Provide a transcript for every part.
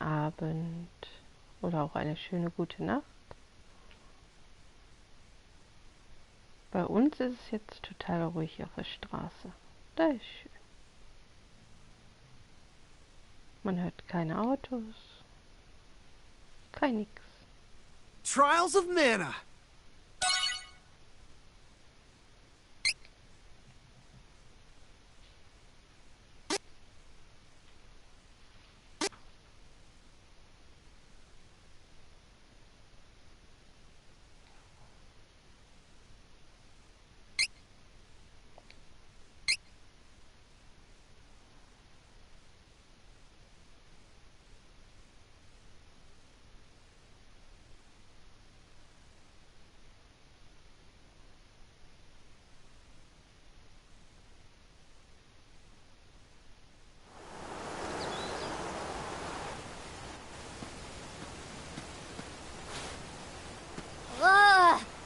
Abend oder auch eine schöne gute Nacht. Bei uns ist es jetzt total ruhig auf der Straße. Das ist schön. Man hört keine Autos, kein nix. Trials of Mana.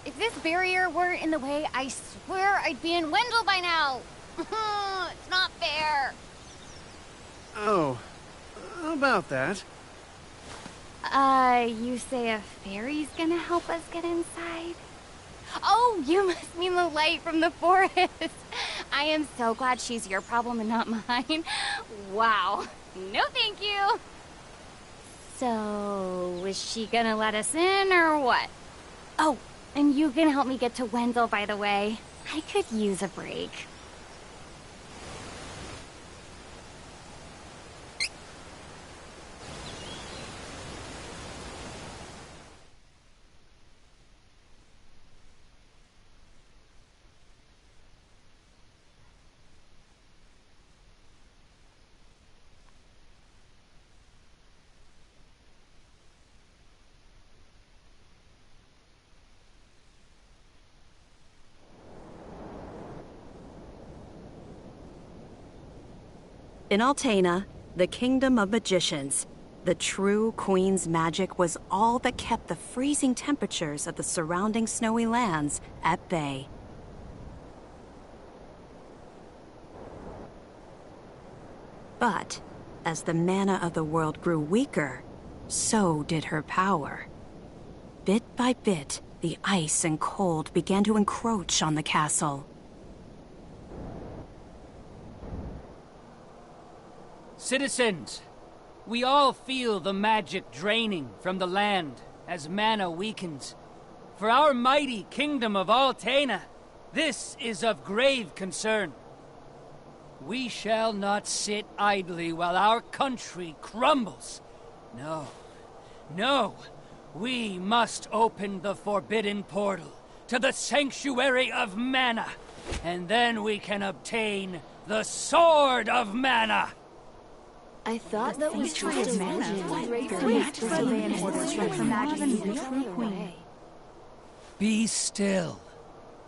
If this barrier weren't in the way, I swear I'd be in Wendell by now. It's not fair. Oh, about that. You say a fairy's gonna help us get inside? Oh, you must mean the light from the forest. I am so glad she's your problem and not mine. Wow. No thank you. So, is she gonna let us in or what? Oh, and you can help me get to Wendell, by the way. I could use a break. In Altena, the kingdom of magicians, the true queen's magic was all that kept the freezing temperatures of the surrounding snowy lands at bay. But as the mana of the world grew weaker, so did her power. Bit by bit, the ice and cold began to encroach on the castle. Citizens, we all feel the magic draining from the land as mana weakens. For our mighty kingdom of Altena, this is of grave concern. We shall not sit idly while our country crumbles. No, no, we must open the forbidden portal to the sanctuary of mana, and then we can obtain the Sword of Mana. I thought that we tried to Be still.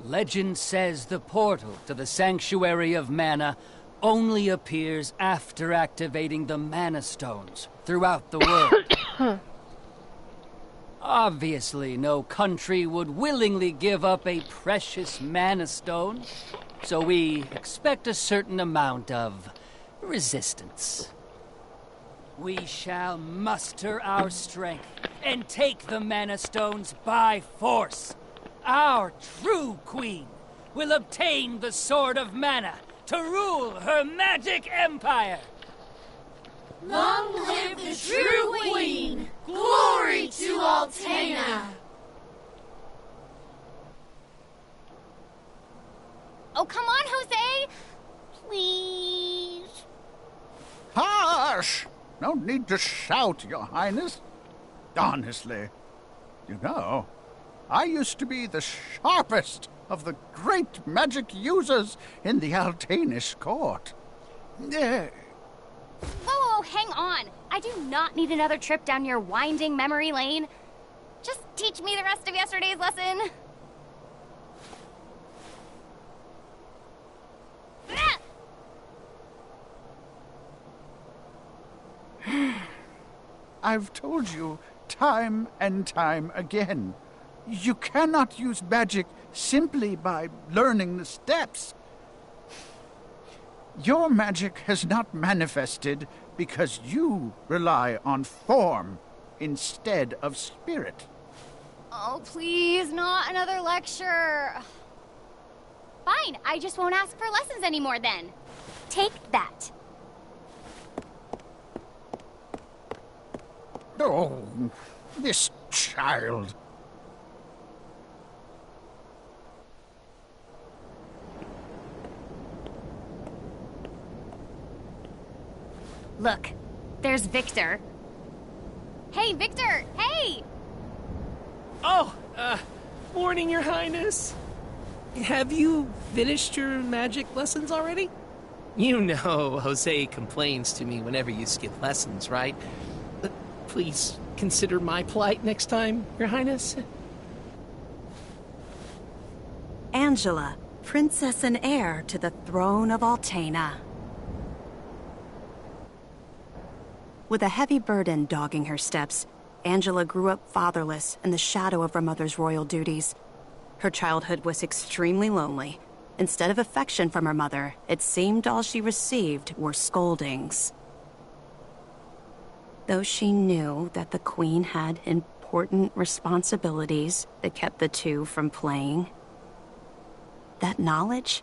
Legend says the portal to the Sanctuary of Mana only appears after activating the Mana Stones throughout the world. Obviously, no country would willingly give up a precious Mana Stone, so we expect a certain amount of resistance. We shall muster our strength and take the Mana Stones by force. Our true queen will obtain the Sword of Mana to rule her magic empire. Long live the true queen! Glory to Altena! Oh, come on, Jose! Please. Hush! No need to shout, Your Highness. Honestly, you know, I used to be the sharpest of the great magic users in the Altenish court. Whoa, hang on. I do not need another trip down your winding memory lane. Just teach me the rest of yesterday's lesson. I've told you time and time again, you cannot use magic simply by learning the steps. Your magic has not manifested because you rely on form instead of spirit. Oh, please, not another lecture. Fine, I just won't ask for lessons anymore then. Take that. Oh, this child. Look, there's Victor. Hey, Victor! Hey! Oh, morning, Your Highness. Have you finished your magic lessons already? You know Jose complains to me whenever you skip lessons, right? Please consider my plight next time, Your Highness. Angela, princess and heir to the throne of Altena. With a heavy burden dogging her steps, Angela grew up fatherless in the shadow of her mother's royal duties. Her childhood was extremely lonely. Instead of affection from her mother, it seemed all she received were scoldings. Though she knew that the queen had important responsibilities that kept the two from playing, that knowledge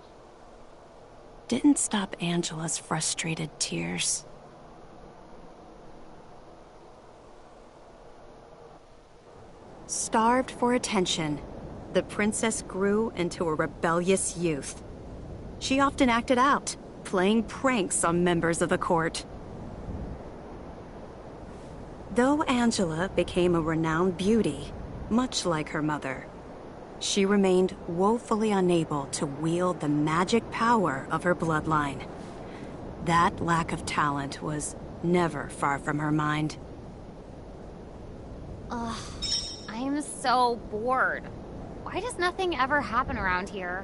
didn't stop Angela's frustrated tears. Starved for attention, the princess grew into a rebellious youth. She often acted out, playing pranks on members of the court. Though Angela became a renowned beauty, much like her mother, she remained woefully unable to wield the magic power of her bloodline. That lack of talent was never far from her mind. Ugh, I am so bored. Why does nothing ever happen around here?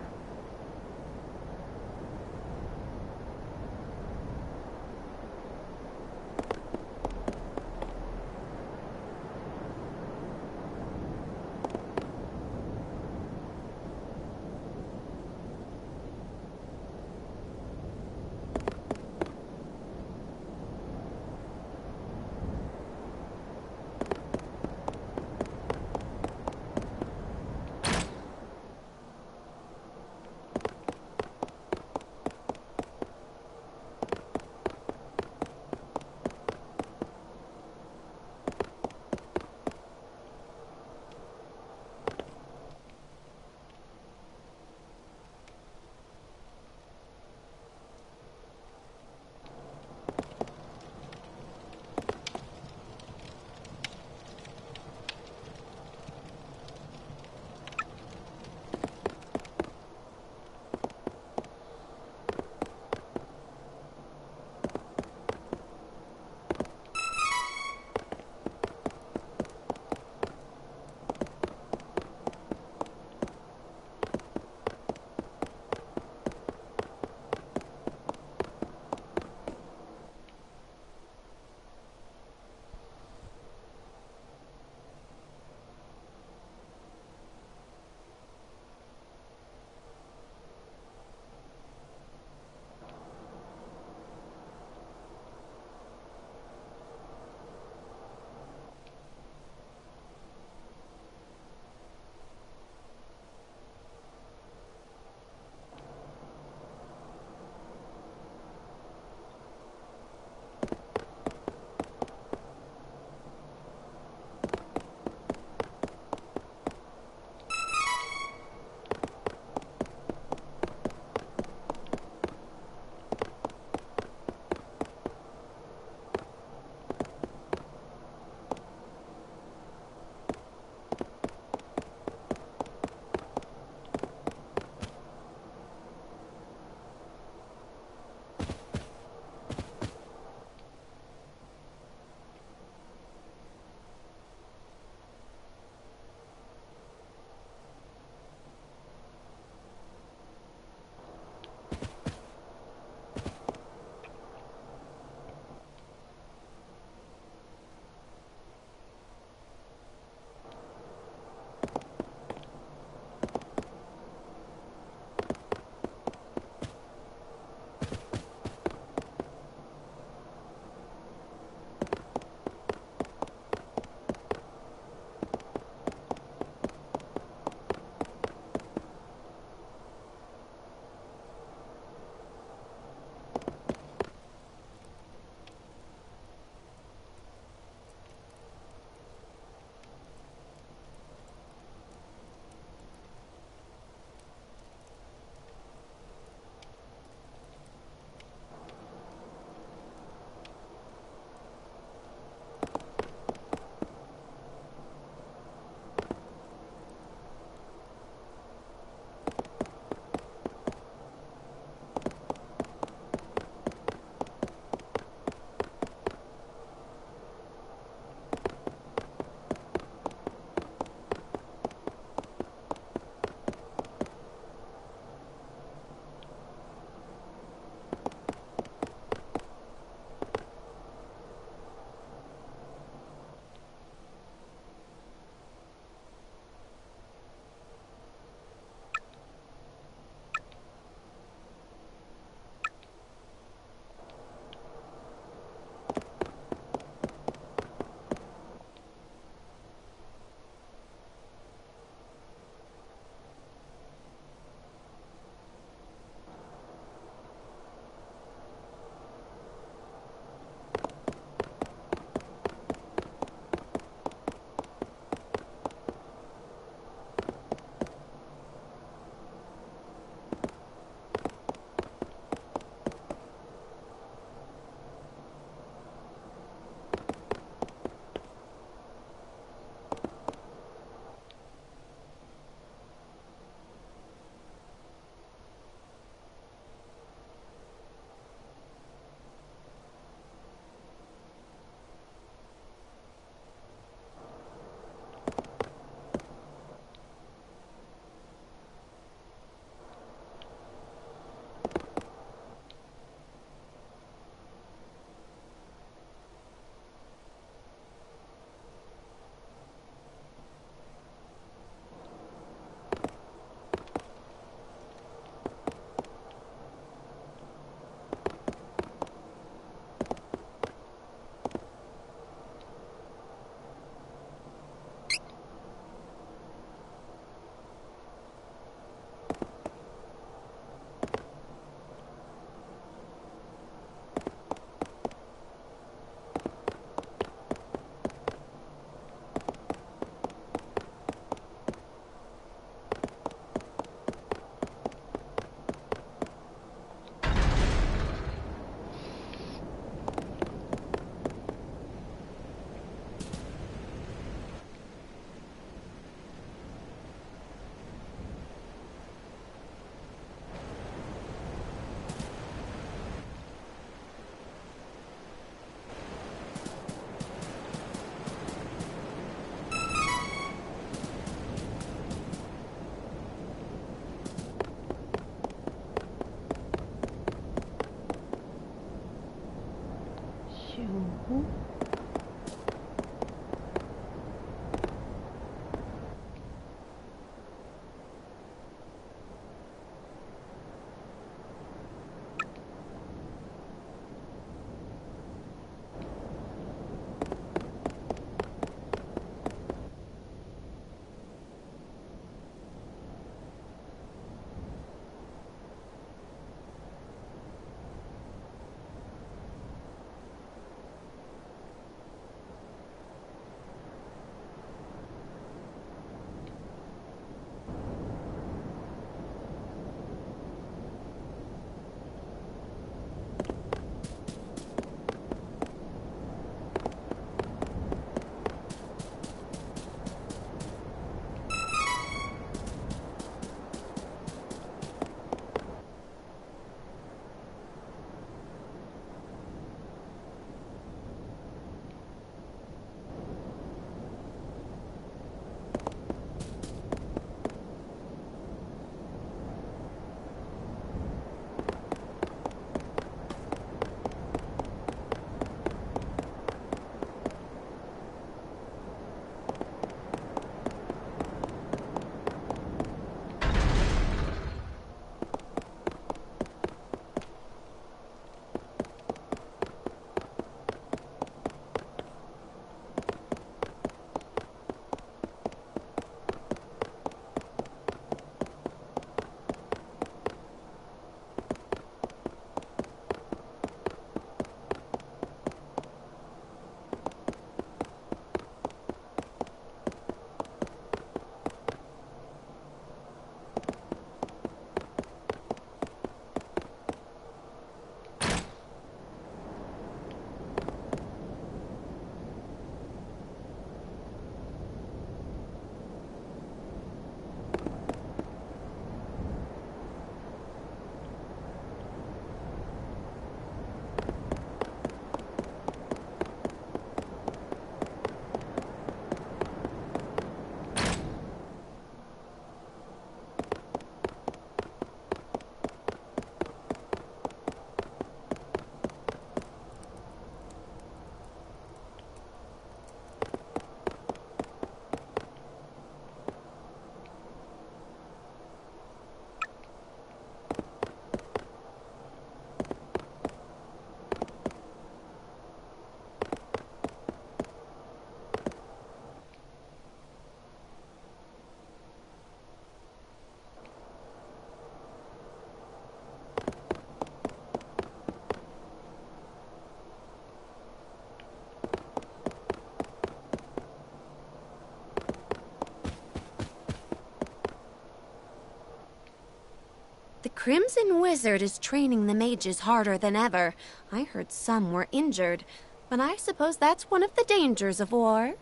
Crimson Wizard is training the mages harder than ever. I heard some were injured, but I suppose that's one of the dangers of war.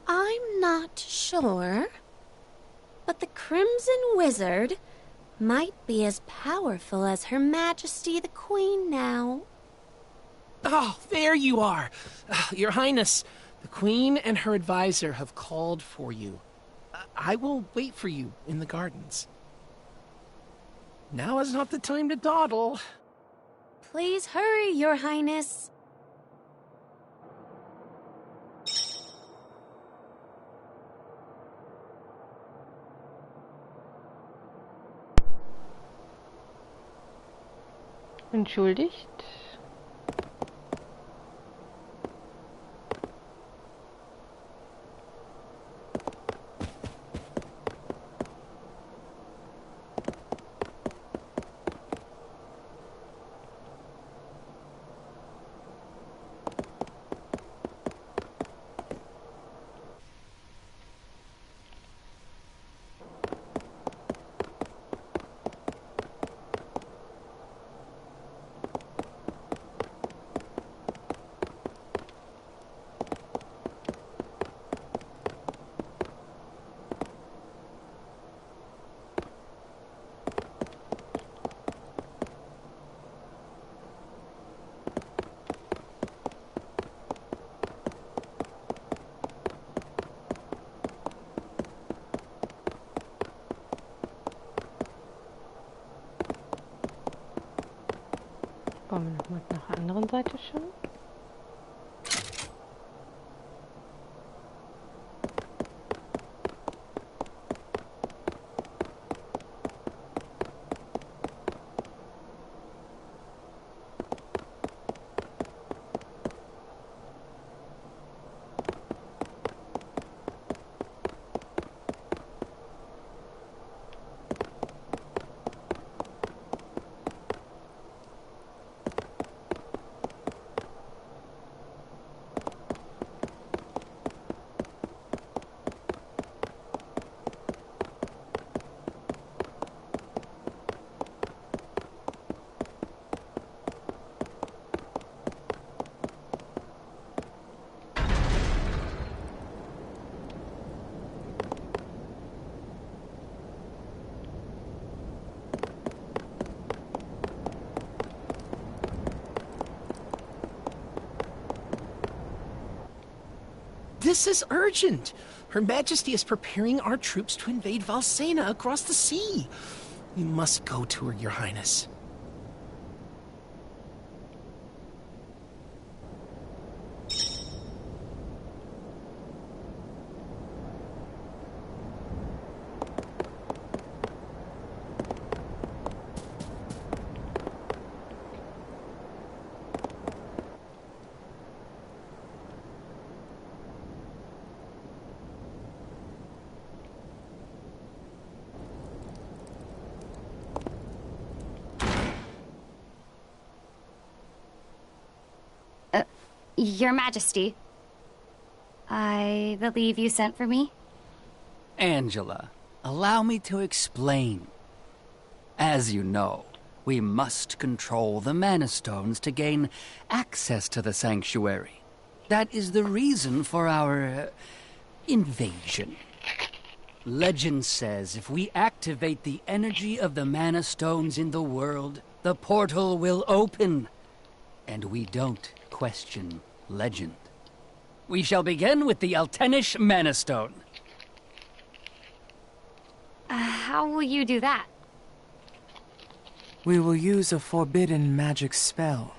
I'm not sure, but the Crimson Wizard might be as powerful as Her Majesty the Queen now. Oh, there you are. Your Highness, the Queen and her advisor have called for you. I will wait for you in the gardens. Now is not the time to dawdle. Please hurry, Your Highness. Entschuldigt. Wollen wir nochmal nach der anderen Seite schauen? This is urgent. Her Majesty is preparing our troops to invade Valsena across the sea. We must go to her, Your Highness. Your Majesty, I believe you sent for me? Angela, allow me to explain. As you know, we must control the Mana Stones to gain access to the sanctuary. That is the reason for our invasion. Legend says if we activate the energy of the Mana Stones in the world, the portal will open. And we don't question legend. We shall begin with the Altenish Mana Stone. How will you do that? We will use a forbidden magic spell,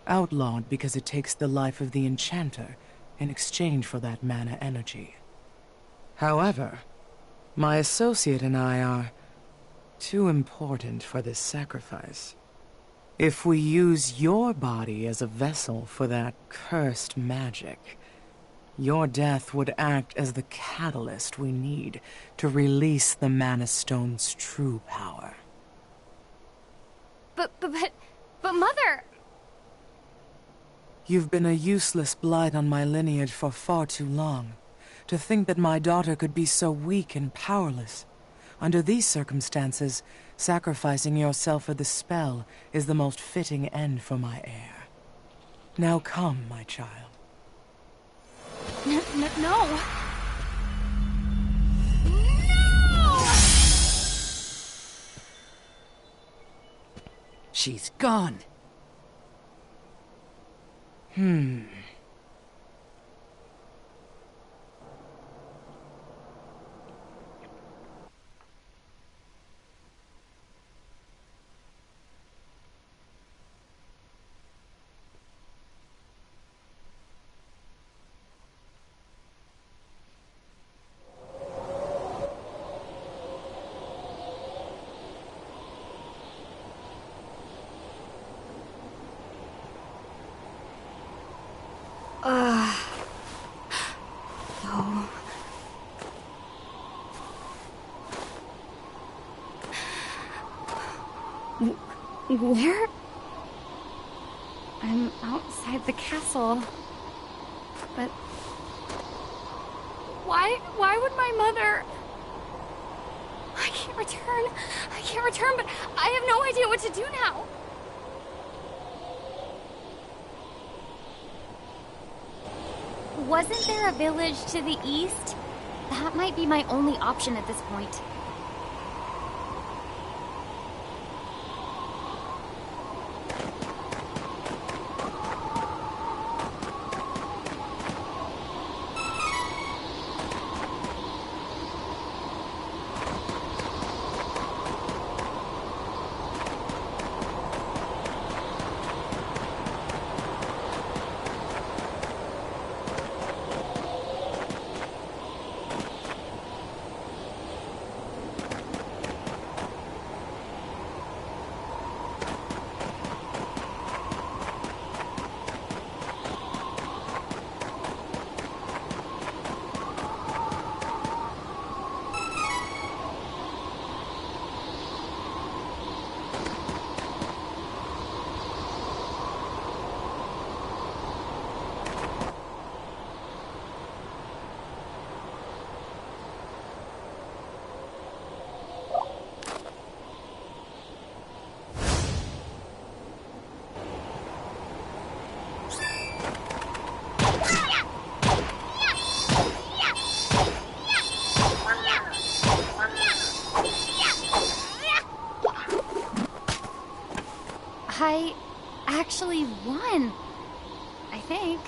outlawed because it takes the life of the enchanter in exchange for that mana energy. However, my associate and I are too important for this sacrifice. If we use your body as a vessel for that cursed magic, your death would act as the catalyst we need to release the Mana Stone's true power. But Mother! You've been a useless blight on my lineage for far too long. To think that my daughter could be so weak and powerless. Under these circumstances, Sacrificing yourself for the spell is the most fitting end for my heir. Now come, my child. No! No! She's gone. Where? I'm outside the castle. But... Why would my mother... I can't return, but I have no idea what to do now. Wasn't there a village to the east? That might be my only option at this point. I actually won, I think.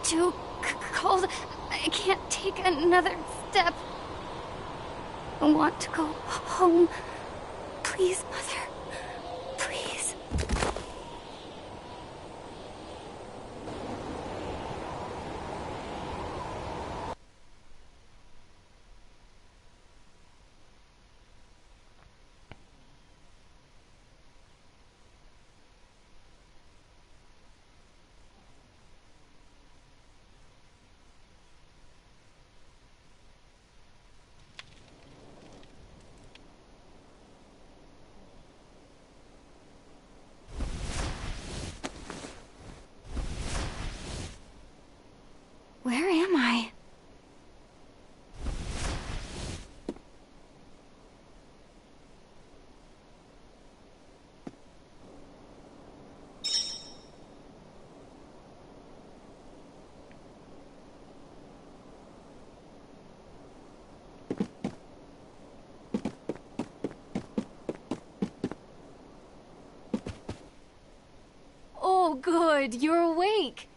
Too cold. I can't take another step. I want to go home. Please, Mother. Please. Where am I? Oh, good. You're awake.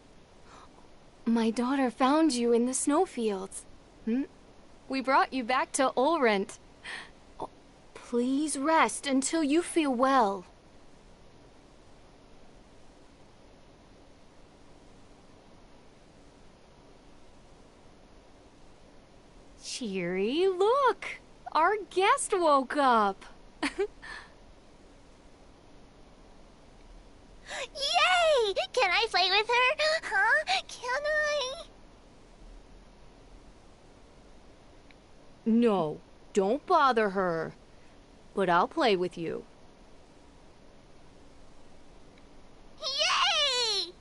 My daughter found you in the snowfields. We brought you back to Ulrent. Oh, please rest until you feel well. Cheery, look! Our guest woke up. Yay! Can I play with her? Huh? Can I? No, don't bother her. But I'll play with you. Yay!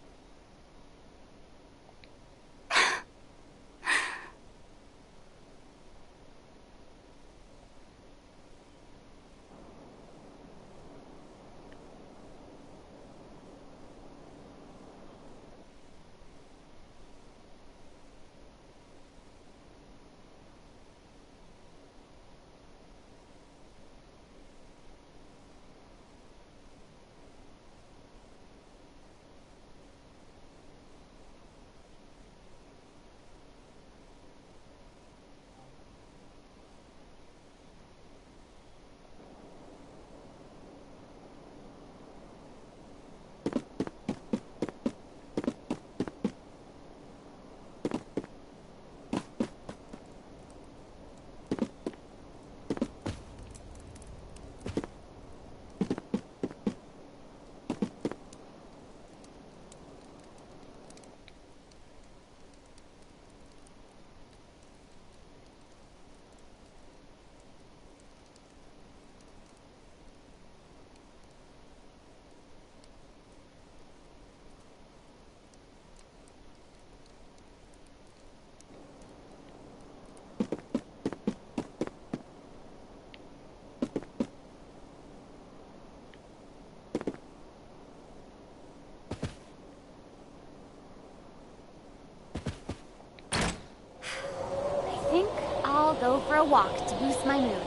a walk to boost my mood.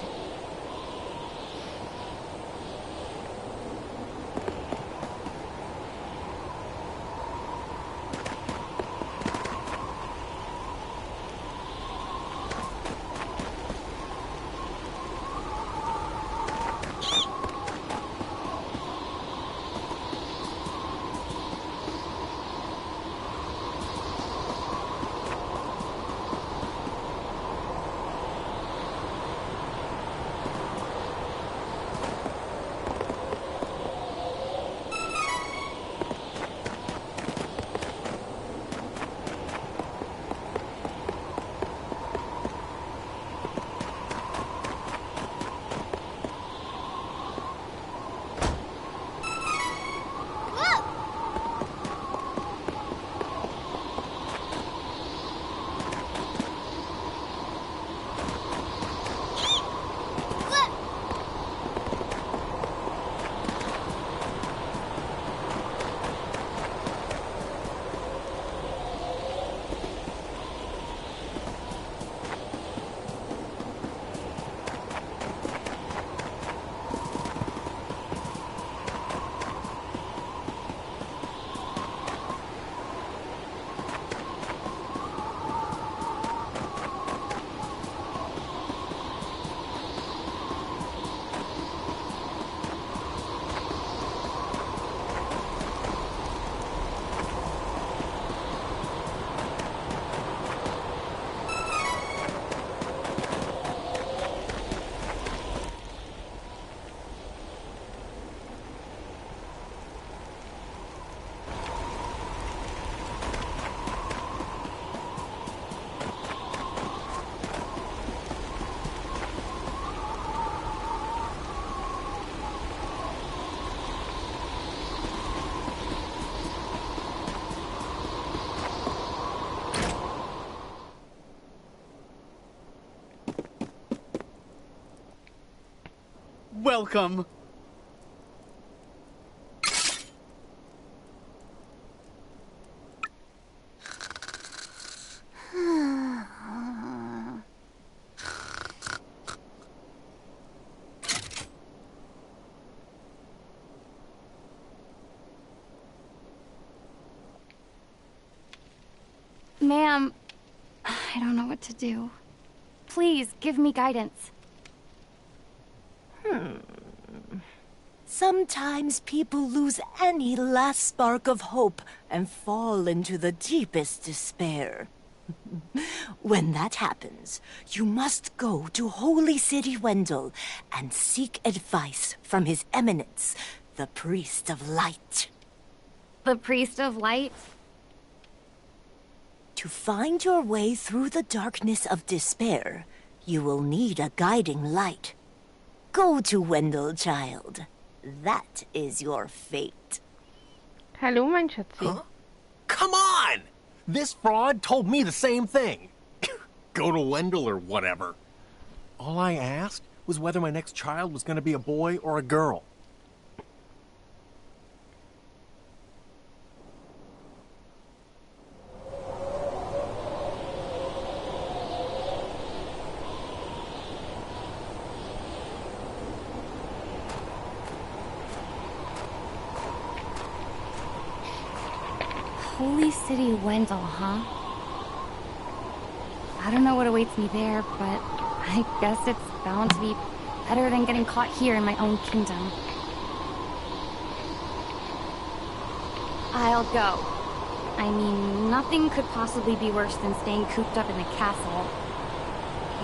Welcome. Ma'am, I don't know what to do. Please, give me guidance. Sometimes people lose any last spark of hope and fall into the deepest despair. When that happens, you must go to Holy City Wendell and seek advice from His Eminence, the Priest of Light. The Priest of Light? To find your way through the darkness of despair, you will need a guiding light. Go to Wendell, child. That is your fate. Hallo, mein Schatzi. Huh? Come on! This fraud told me the same thing. Go to Wendell or whatever. All I asked was whether my next child was going to be a boy or a girl. Holy City Wendell, huh? I don't know what awaits me there, but I guess it's bound to be better than getting caught here in my own kingdom. I'll go. I mean, nothing could possibly be worse than staying cooped up in the castle.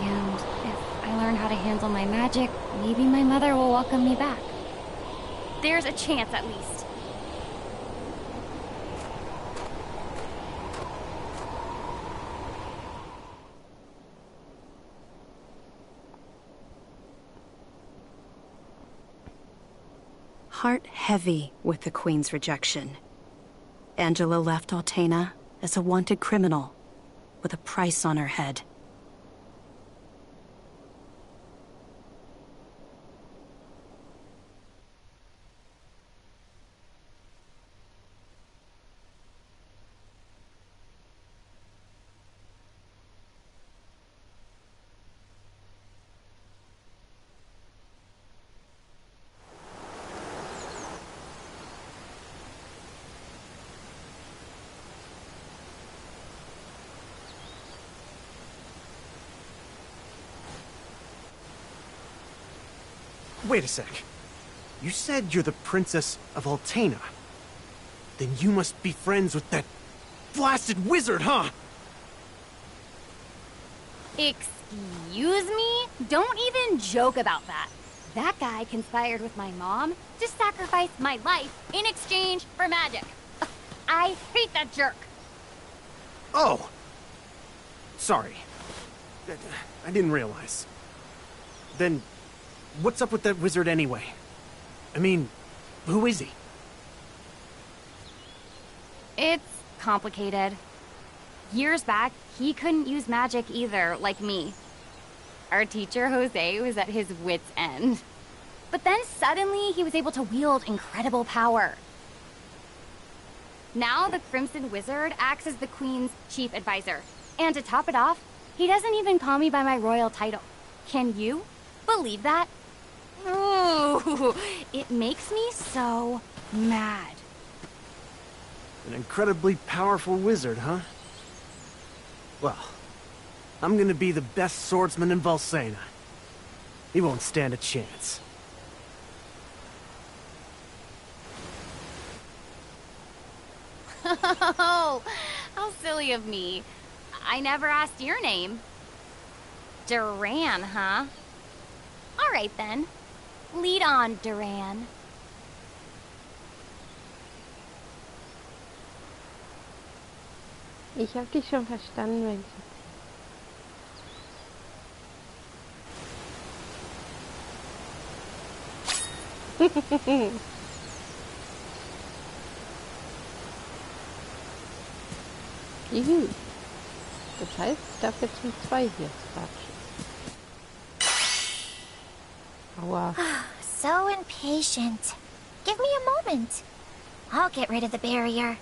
And if I learn how to handle my magic, maybe my mother will welcome me back. There's a chance, at least. Heart heavy with the Queen's rejection, Angela left Altena as a wanted criminal with a price on her head. Wait a sec. You said you're the Princess of Altena. Then you must be friends with that blasted wizard, huh? Excuse me? Don't even joke about that. That guy conspired with my mom to sacrifice my life in exchange for magic. I hate that jerk. Oh! Sorry. I didn't realize. Then, what's up with that wizard anyway? I mean, who is he? It's complicated. Years back, he couldn't use magic either, like me. Our teacher, Jose, was at his wit's end. But then suddenly, he was able to wield incredible power. Now, the Crimson Wizard acts as the Queen's chief advisor. And to top it off, he doesn't even call me by my royal title. Can you believe that? Ooh, it makes me so mad. An incredibly powerful wizard, huh? Well, I'm gonna be the best swordsman in Valsena. He won't stand a chance. Oh, how silly of me. I never asked your name. Duran, huh? All right, then. Lead on, Duran. Ich hab dich schon verstanden, mein Schatz. Juhu. Das heißt, ich darf jetzt mit 2 hier quatschen. Aua. So impatient. Give me a moment. I'll get rid of the barrier.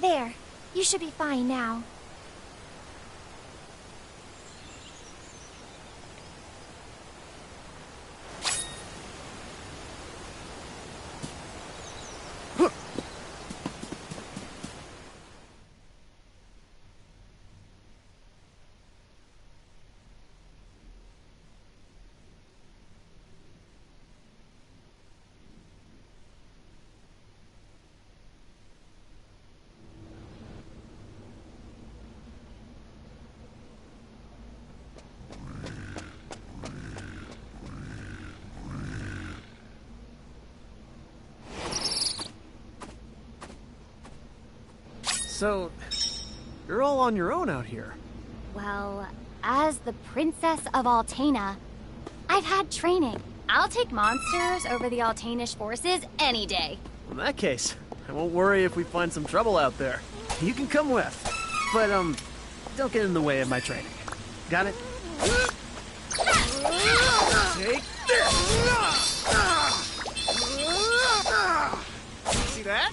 There. You should be fine now. So, you're all on your own out here. Well, as the Princess of Altena, I've had training. I'll take monsters over the Altanish forces any day. In that case, I won't worry if we find some trouble out there. You can come with. But, don't get in the way of my training. Got it? Take this! See that?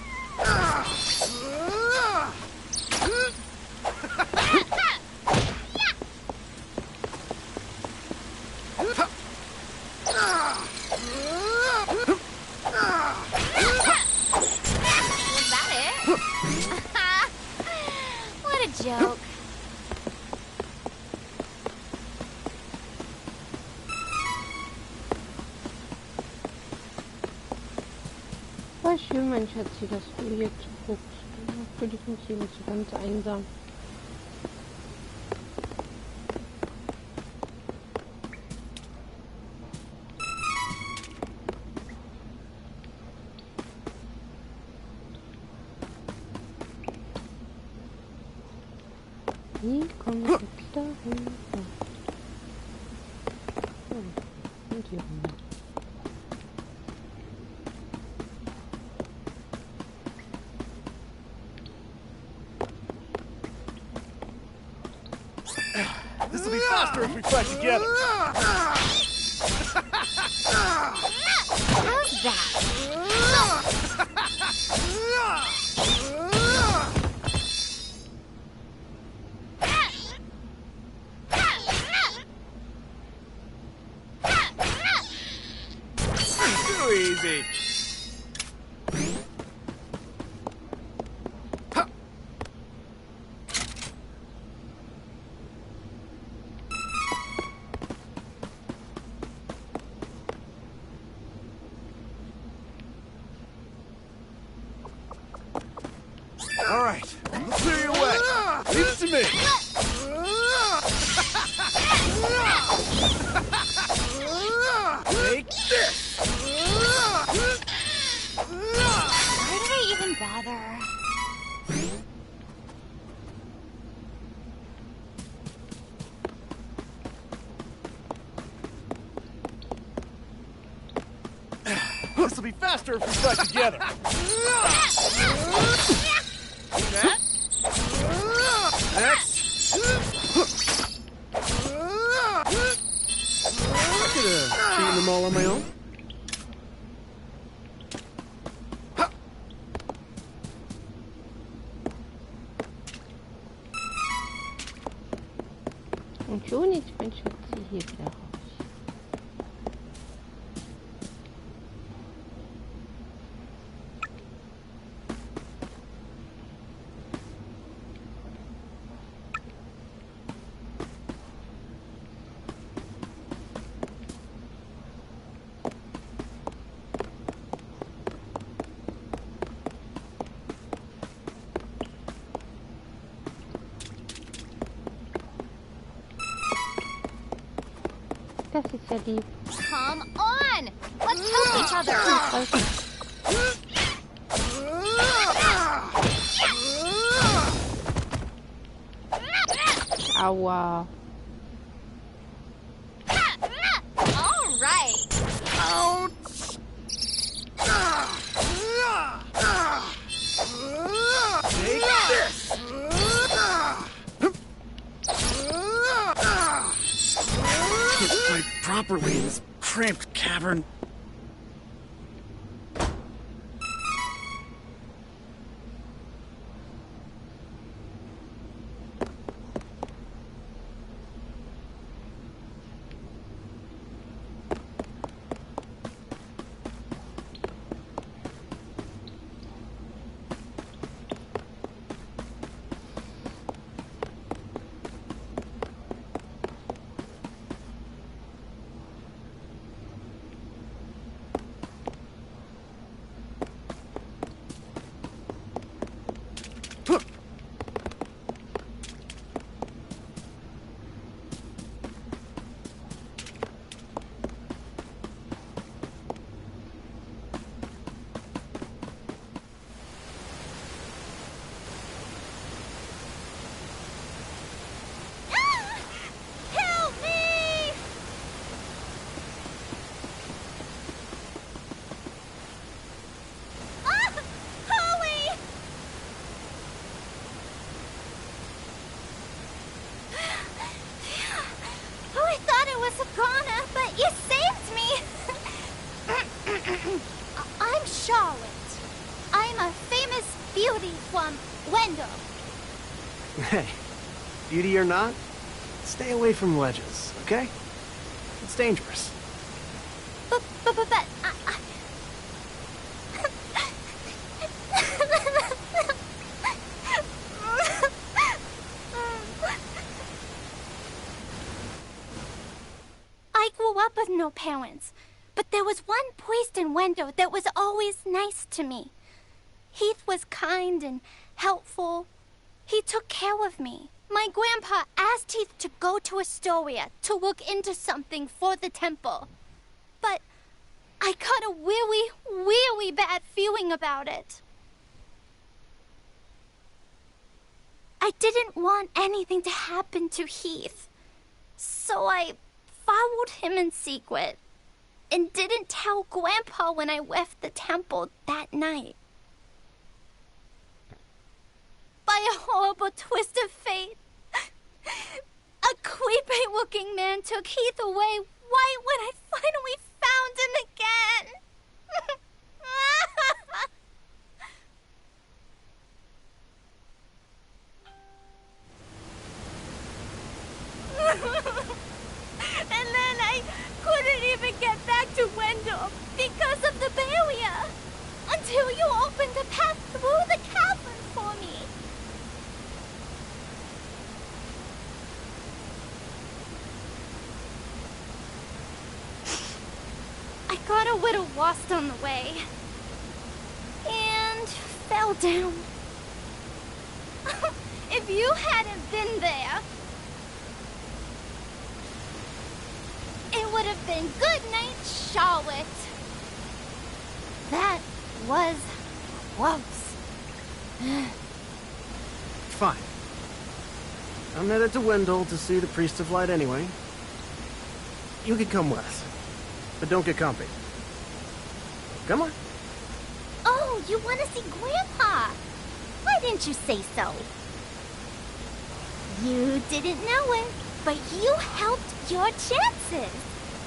Was that it? What a joke. War schön, mein Schatzi, dass du hier zuguckst. Ich fühle mich hier nicht so ganz einsam. Wie komme ich jetzt dahin? Oh, und hier runter. This'll be faster if we fight together. How's that? Too easy. This will be faster if we start together. That. Next. I could have beaten them all on my own. Und schon ist mein Schatzi hier wieder raus. Das ist ja lieb. Come on! Let's help each other! Aua. All right. Ouch! Take this! Can't fight properly in this cramped cavern. Hey, beauty or not, stay away from ledges, okay? It's dangerous. But I grew up with no parents, but there was one priest in Wendell that was always nice to me. Heath was kind and helpful. He took care of me. My grandpa asked Heath to go to Astoria to look into something for the temple. But I got a really, really bad feeling about it. I didn't want anything to happen to Heath. So I followed him in secret and didn't tell Grandpa when I left the temple that night. By a horrible twist of fate, a creepy-looking man took Heath away right when I finally found him again. And then I couldn't even get back to Wendell because of the barrier until you opened a path through the cavern for me. I got a little lost on the way and fell down. If you hadn't been there, it would have been good night, Charlotte. That was close. Fine. I'm headed to Wendell to see the Priest of Light anyway. You can come with, but don't get comfy. Come on. Oh, you want to see Grandpa? Why didn't you say so? You didn't know it, but you helped your chances.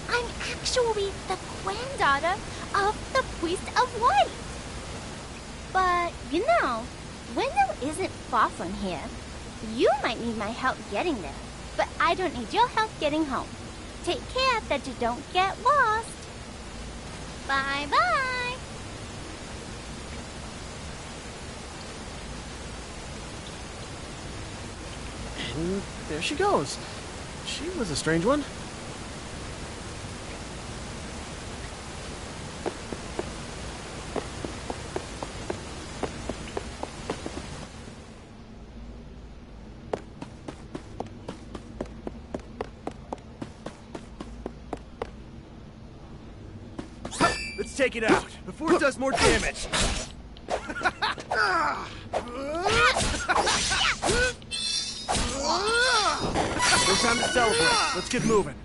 I'm actually the granddaughter of the priest of light. But, you know, Wendell isn't far from here. You might need my help getting there, but I don't need your help getting home. Take care that you don't get lost. Bye-bye. And there she goes. She was a strange one. Let's take it out before it does more damage. No time to celebrate. Let's get moving.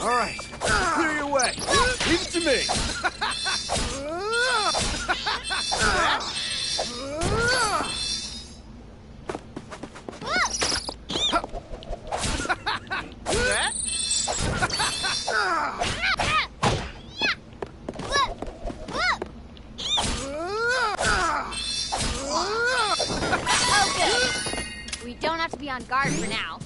All right, clear your way. Leave it to me. We don't have to be on guard for now.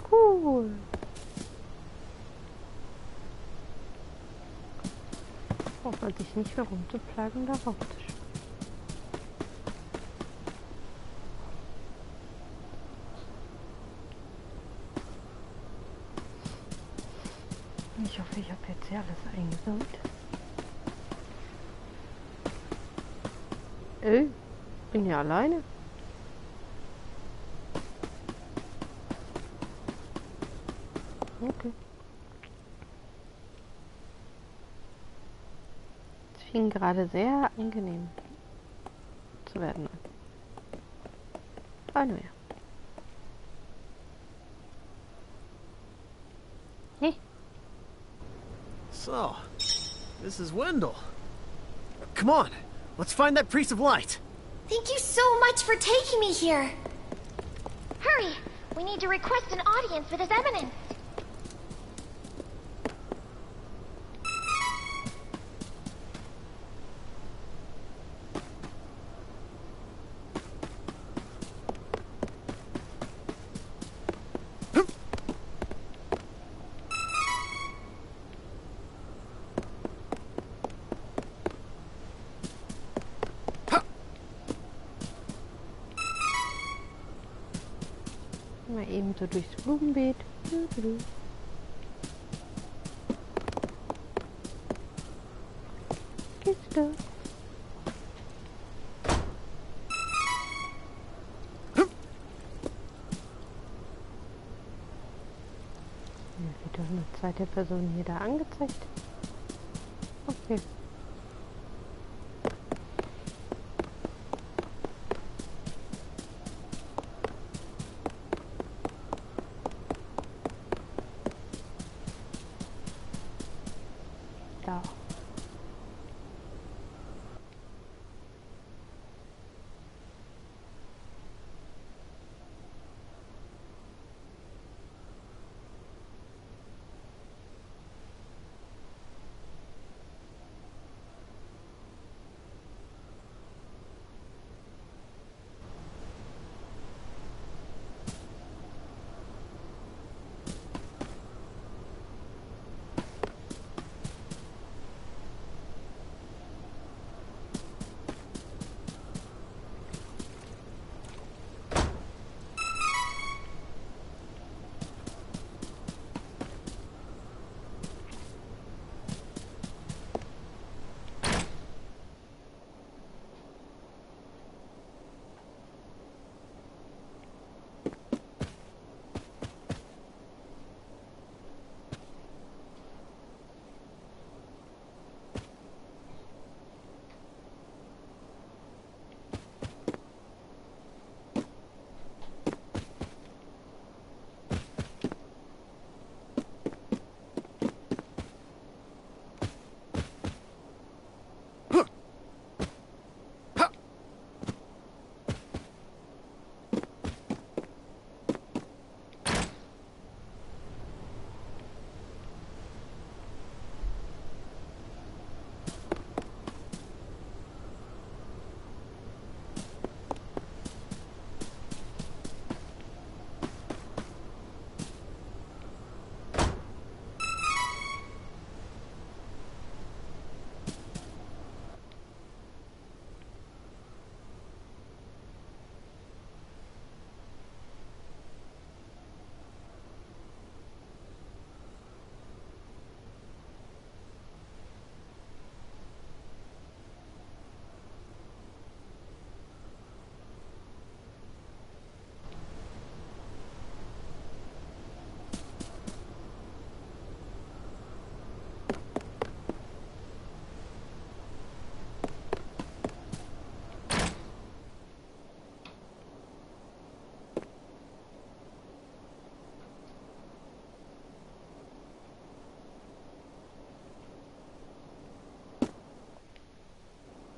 Cool. Braucht man sich nicht mehr rumzuplagen, darauf zu schauen. Ich hoffe, ich habe jetzt hier alles eingesammelt. Bin ja alleine. Okay. Es fing gerade sehr angenehm zu werden an. Eine mehr. Hey. So, this is Wendell. Come on, let's find that priest of light. Thank you so much for taking me here. Hurry! We need to request an audience with His Eminence. Mal eben so durchs Blumenbeet. Kiste. Wird doch eine zweite Person hier da angezeigt. Okay. Da.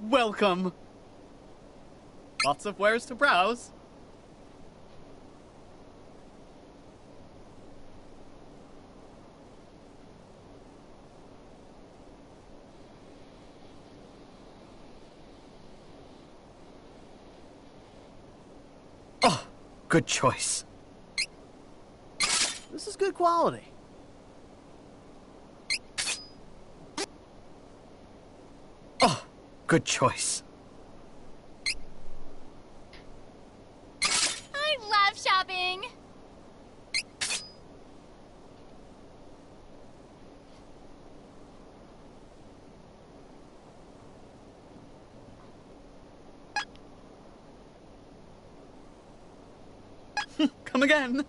Welcome! Lots of wares to browse. Oh, good choice. This is good quality. Oh, good choice. I love shopping. Come again.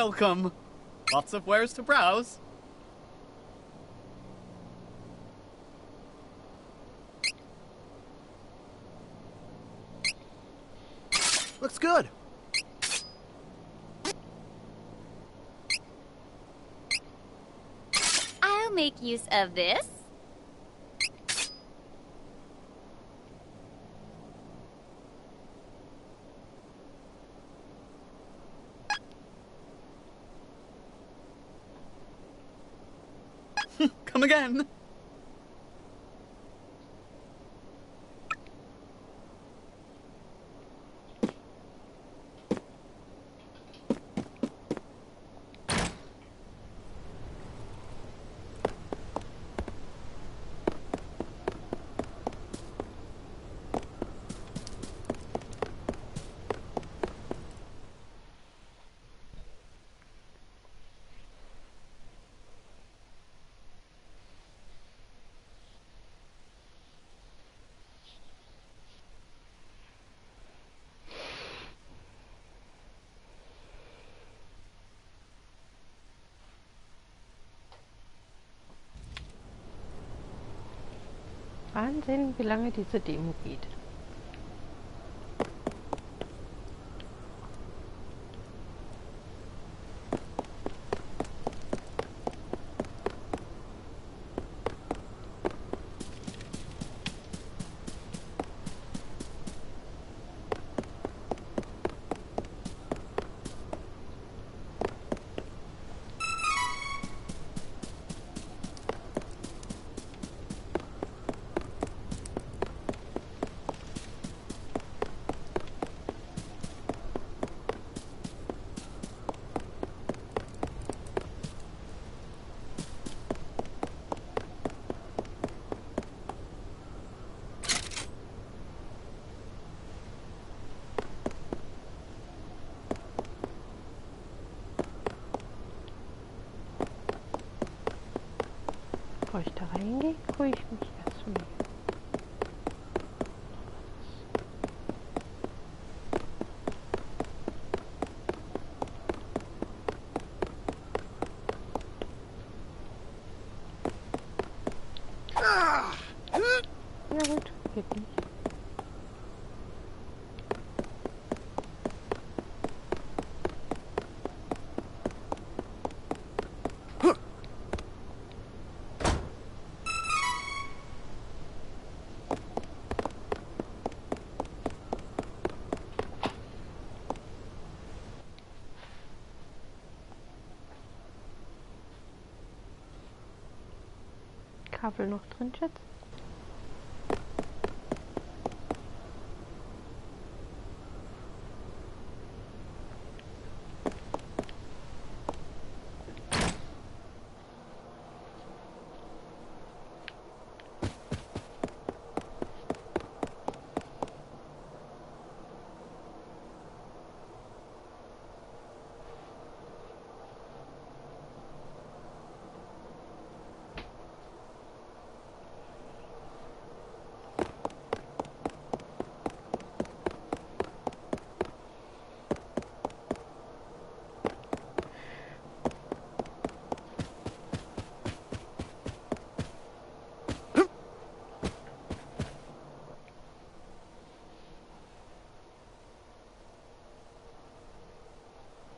Welcome. Lots of wares to browse. Looks good. I'll make use of this. Come again. Wahnsinn, wie lange diese Demo geht. Bevor ich da reingehe, gucke ich mich erstmal. Ja gut, geht nicht. Kabel noch drin, Schatz?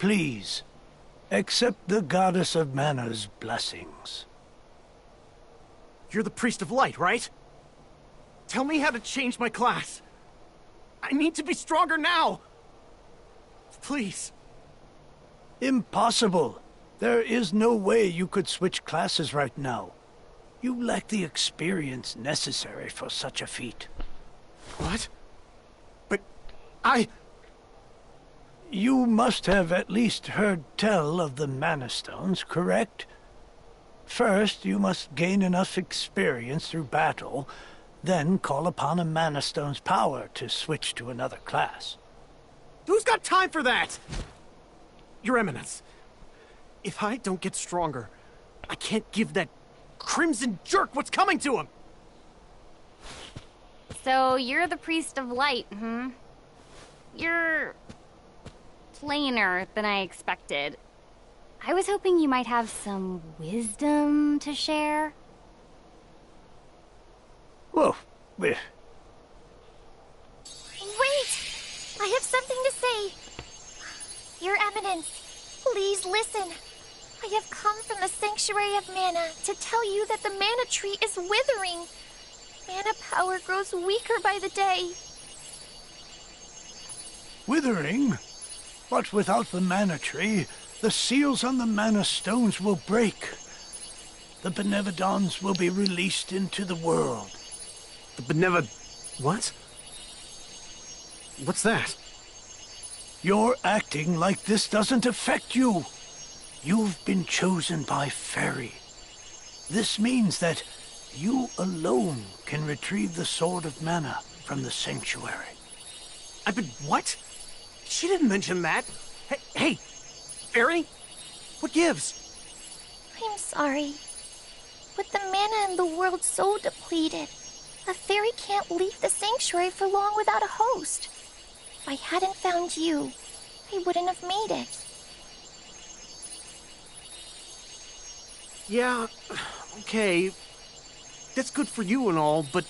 Please, accept the goddess of mana's blessings. You're the priest of light, right? Tell me how to change my class. I need to be stronger now. Please. Impossible. There is no way you could switch classes right now. You lack the experience necessary for such a feat. What? But I... You must have at least heard tell of the Mana Stones, correct? First, you must gain enough experience through battle, then call upon a Mana Stone's power to switch to another class. Who's got time for that? Your Eminence, if I don't get stronger, I can't give that crimson jerk what's coming to him! So you're the priest of light, You're plainer than I expected. I was hoping you might have some wisdom to share. Whoa, Wait! I have something to say. Your Eminence, please listen. I have come from the Sanctuary of Mana to tell you that the mana tree is withering. Mana power grows weaker by the day. withering? But without the mana tree, the seals on the mana stones will break. The benevodons will be released into the world. The what? What's that? You're acting like this doesn't affect you. You've been chosen by Fairy. This means that you alone can retrieve the Sword of Mana from the Sanctuary. I've been... what? She didn't mention that. Hey, Fairy? What gives? I'm sorry. With the mana in the world so depleted, a fairy can't leave the sanctuary for long without a host. If I hadn't found you, I wouldn't have made it. Yeah, okay. That's good for you and all, but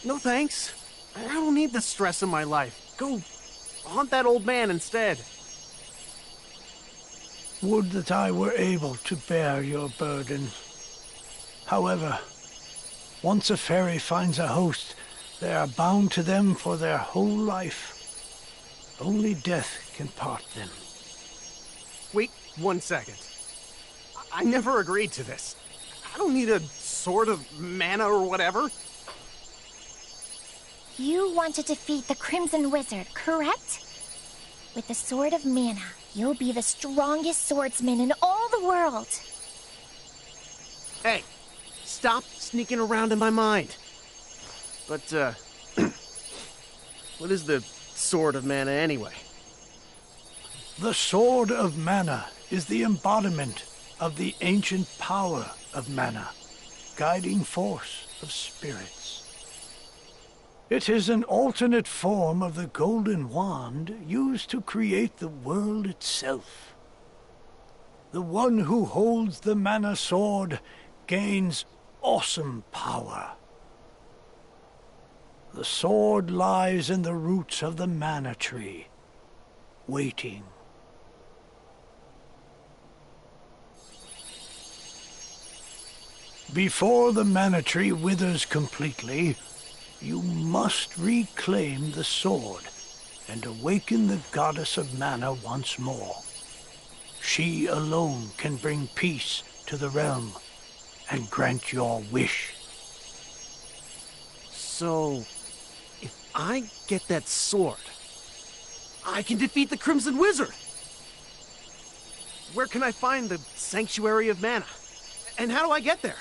no thanks. I don't need the stress in my life. Go haunt that old man instead. Would that I were able to bear your burden. However, once a fairy finds a host, they are bound to them for their whole life. Only death can part them. Wait 1 second. I never agreed to this. I don't need a sword of mana or whatever. You want to defeat the Crimson Wizard, correct? With the Sword of Mana, you'll be the strongest swordsman in all the world. Hey, stop sneaking around in my mind. But, what is the Sword of Mana anyway? The Sword of Mana is the embodiment of the ancient power of Mana, guiding force of spirits. It is an alternate form of the golden wand used to create the world itself. The one who holds the Mana Sword gains awesome power. The sword lies in the roots of the Mana Tree, waiting. Before the Mana Tree withers completely, you must reclaim the sword and awaken the Goddess of Mana once more. She alone can bring peace to the realm and grant your wish. So, if I get that sword, I can defeat the Crimson Wizard! Where can I find the Sanctuary of Mana? And how do I get there?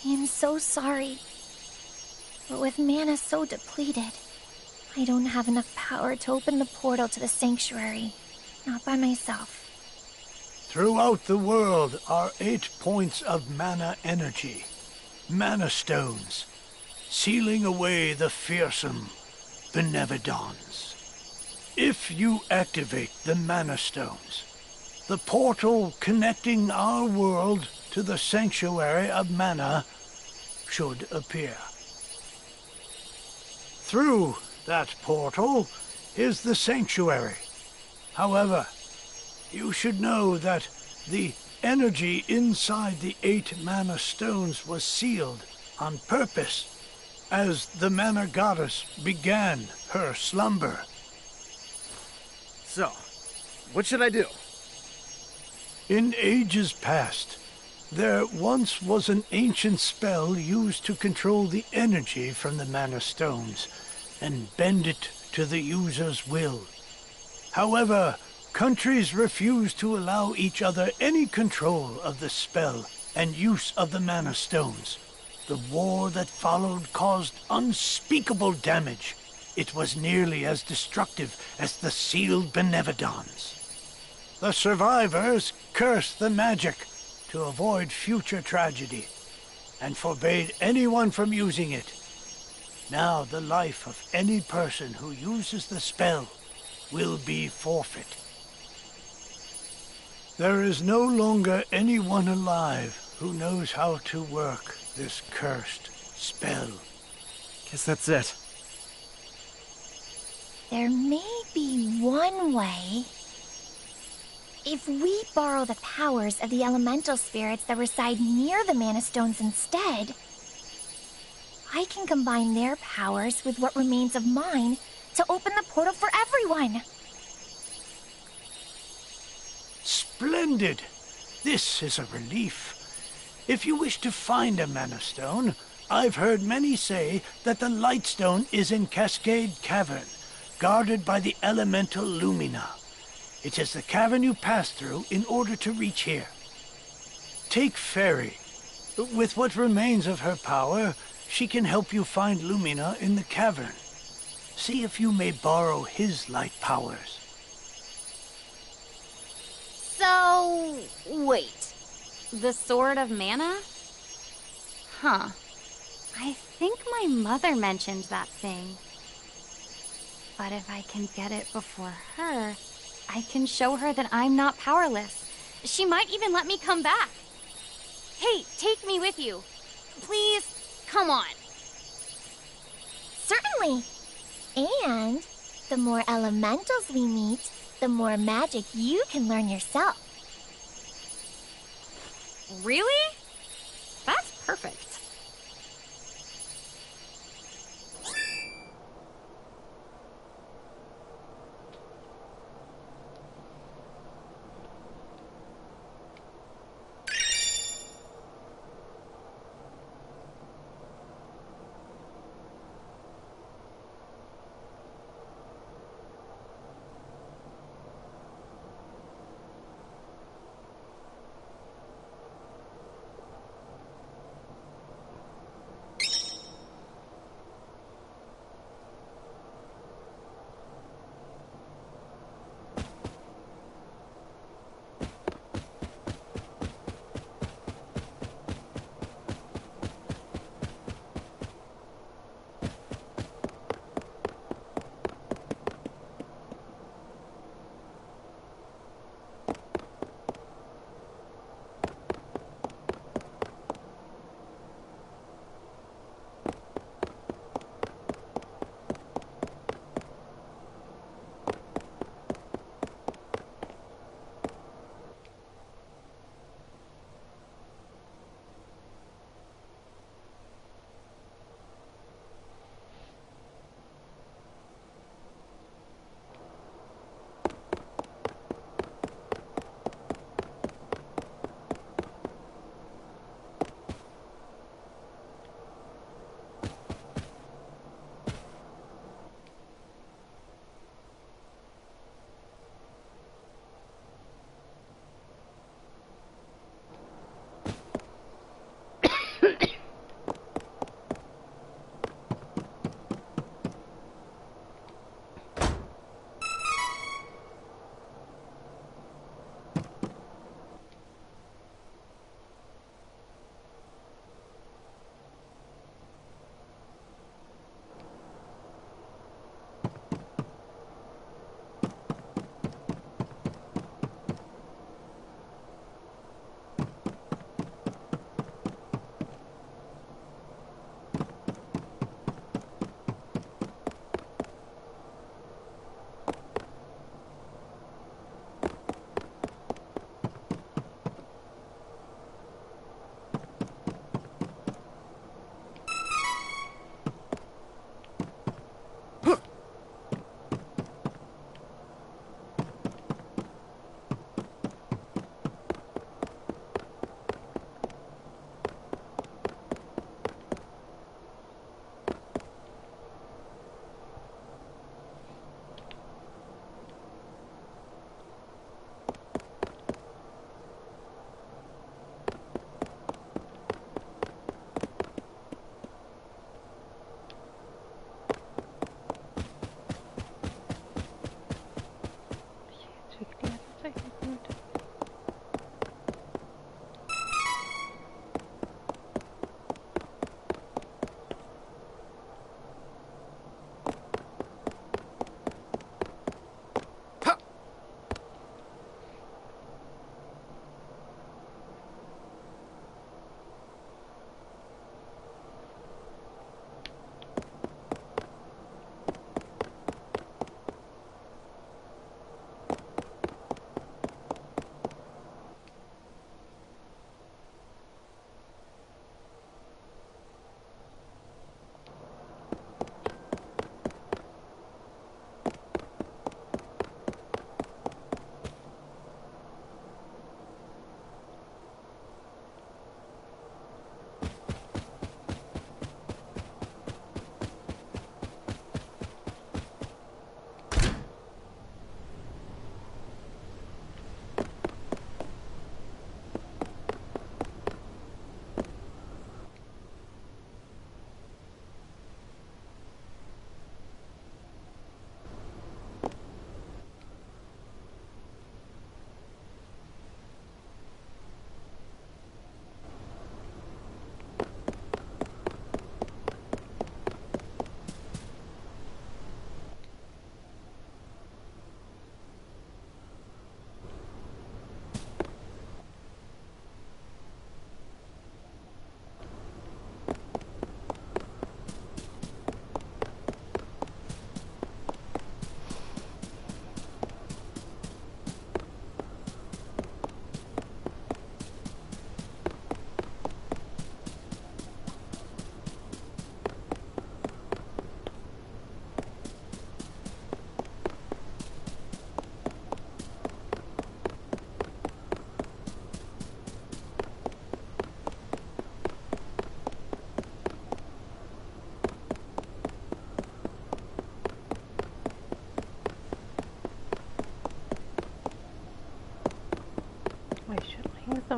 I am so sorry. But with mana so depleted, I don't have enough power to open the portal to the sanctuary. Not by myself. Throughout the world are 8 points of mana energy, mana stones, sealing away the fearsome benevodons. If you activate the mana stones, the portal connecting our world to the Sanctuary of Mana should appear. Through that portal is the Sanctuary. However, you should know that the energy inside the 8 mana stones was sealed on purpose as the Mana Goddess began her slumber. So, what should I do? In ages past, there once was an ancient spell used to control the energy from the Mana Stones and bend it to the user's will. However, countries refused to allow each other any control of the spell and use of the Mana Stones. The war that followed caused unspeakable damage. It was nearly as destructive as the sealed benevodons. The survivors cursed the magic to avoid future tragedy, and forbade anyone from using it. Now the life of any person who uses the spell will be forfeit. There is no longer anyone alive who knows how to work this cursed spell. Guess that's it. There may be one way. If we borrow the powers of the elemental spirits that reside near the Mana Stones instead, I can combine their powers with what remains of mine to open the portal for everyone. Splendid! This is a relief. If you wish to find a Mana Stone, I've heard many say that the Lightstone is in Cascade Cavern, guarded by the elemental Lumina. It is the cavern you pass through in order to reach here. Take Fairy. With what remains of her power, she can help you find Lumina in the cavern. See if you may borrow his light powers. So, wait. The Sword of Mana? Huh. I think my mother mentioned that thing. But if I can get it before her, I can show her that I'm not powerless. She might even let me come back. Hey, take me with you. Please, come on. Certainly. And the more elementals we meet, the more magic you can learn yourself. Really? That's perfect.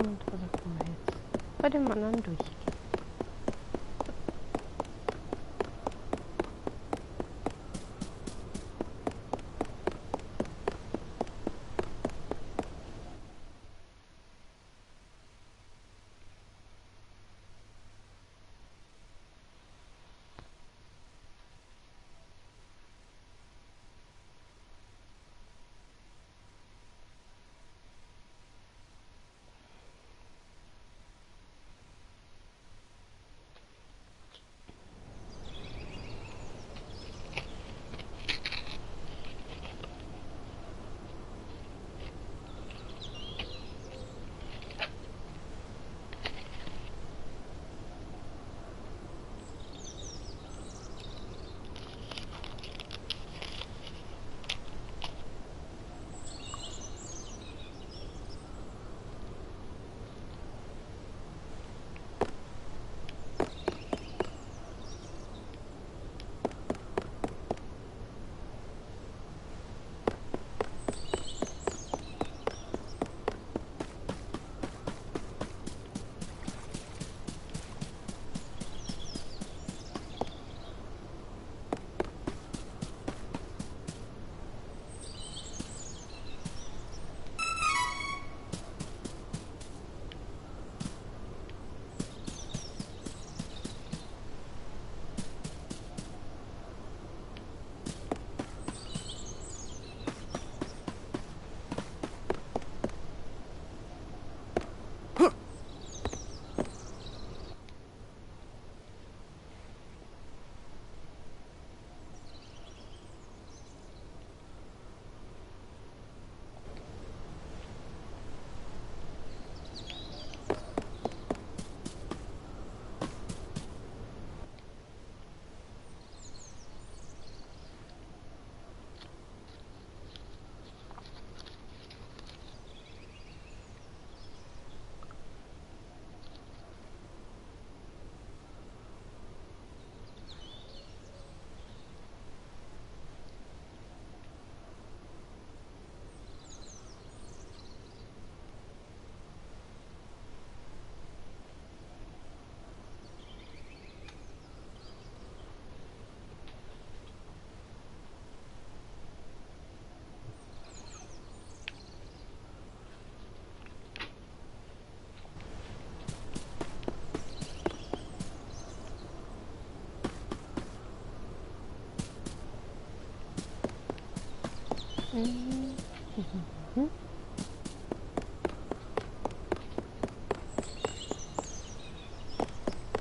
Kommentar können wir jetzt bei dem anderen durchgehen.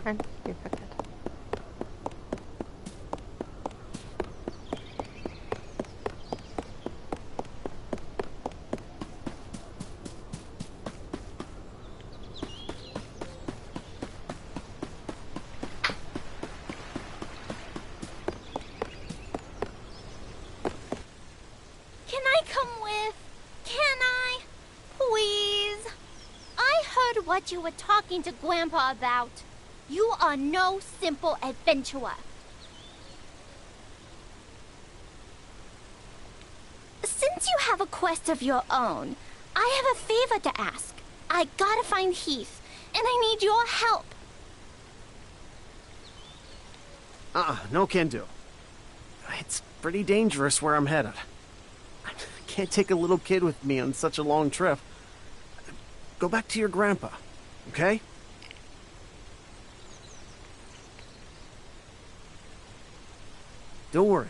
Nein, geht verkehrt. Can I come with? Can I? Please? I heard what you were talking to Grandpa about. You are no simple adventurer. Since you have a quest of your own, I have a favor to ask. I gotta find Heath, and I need your help. No can do. It's pretty dangerous where I'm headed. I can't take a little kid with me on such a long trip. Go back to your grandpa, okay? Don't worry.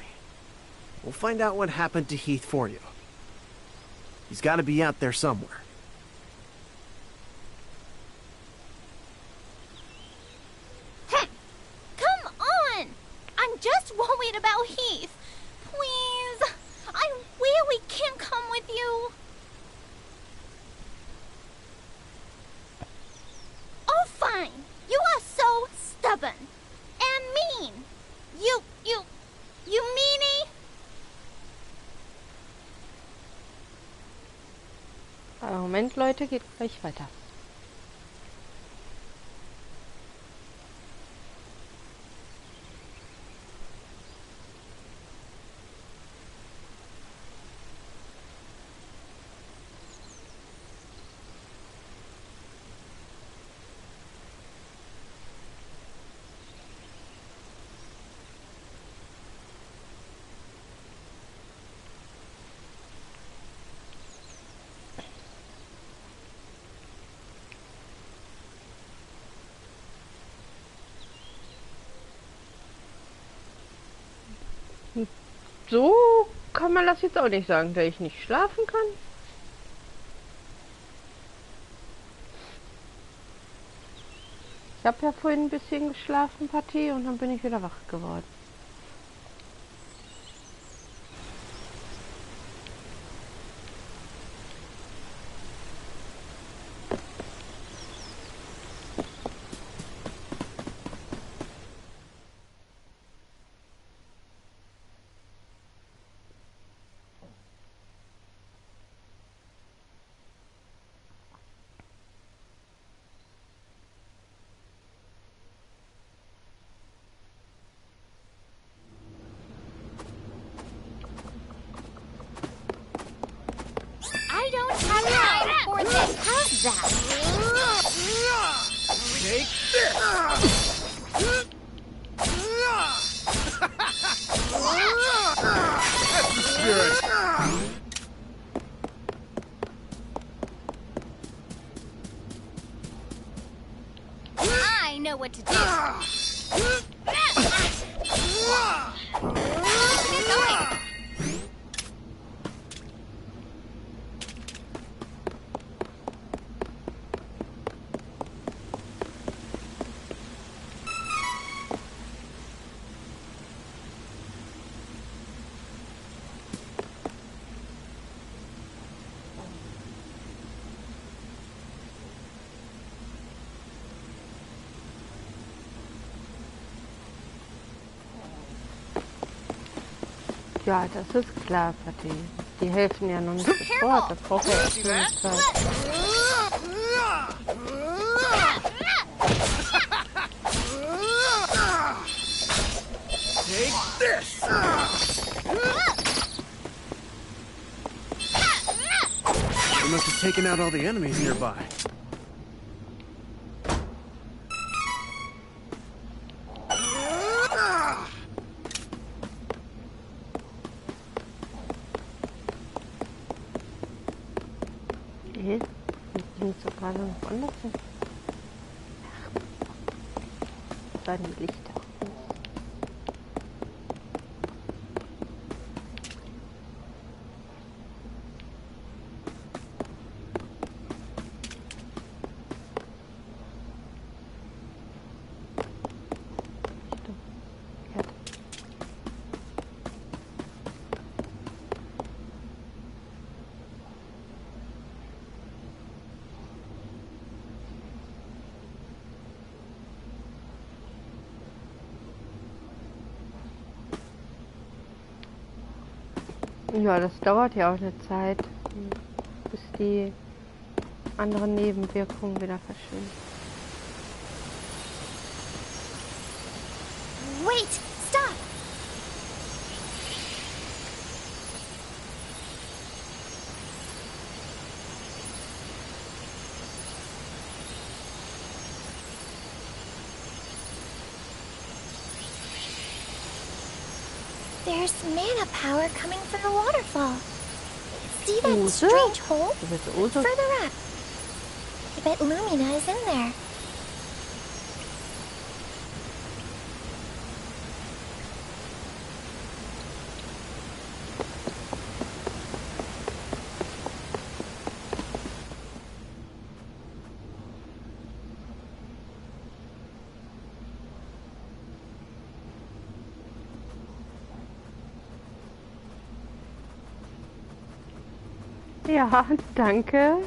We'll find out what happened to Heath for you. He's got to be out there somewhere. Come on! I'm just worried about Heath. Please, I really can't come with you. Oh, fine. You are so stubborn. And mean. You meanie? Moment, Leute, geht gleich weiter. So kann man das jetzt auch nicht sagen, da ich nicht schlafen kann. Ich habe ja vorhin ein bisschen geschlafen, Partie, und dann bin ich wieder wach geworden. I don't have time for this. How's that? Take this! That's the spirit! I know what to do. Get going. Ja, das ist klar, Partie. Die helfen ja noch nicht sofort. Das braucht ja echt nur eine Zeit. Take this! They must have taken out all the enemies nearby. Sind so gerade noch anders hin? Ach, da die Lichter. Ja, das dauert ja auch eine Zeit, bis die anderen Nebenwirkungen wieder verschwinden. Wait! Stop! There's mana power coming from the waterfall. See that strange hole? Further up. I bet Lumina is in there. Ja, danke.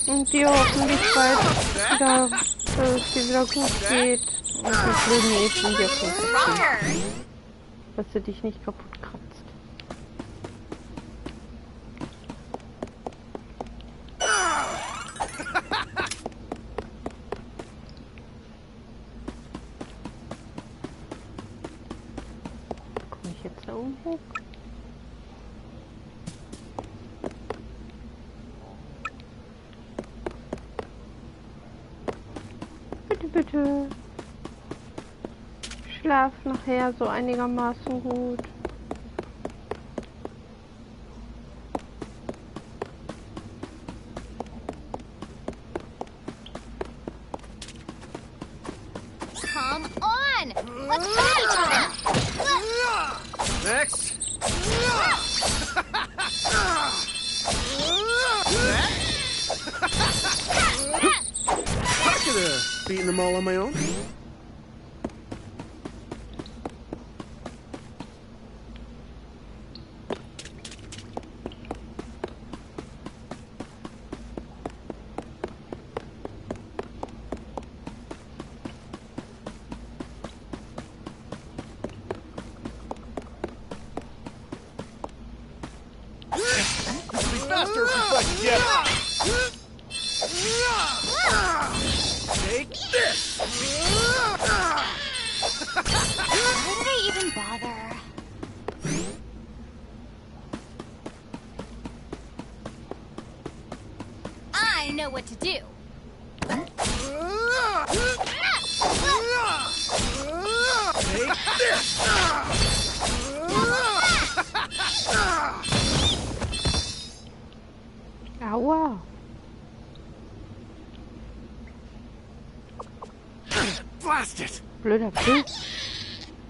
Und dir hoffentlich bald wieder, dass es dir wieder gut geht. Und die blöden Nebenwirkungen, dass du dich nicht kaputt kratzt. Komme ich jetzt da oben hoch? Bitte. Schlaf nachher so einigermaßen gut. Come on! Let's fight each other! Next! I could have beaten them all on my own. Faster if we fight together. Take this! Why did I even bother? I know what to do. Take this! Aua. Blast it! Blöder Pilz.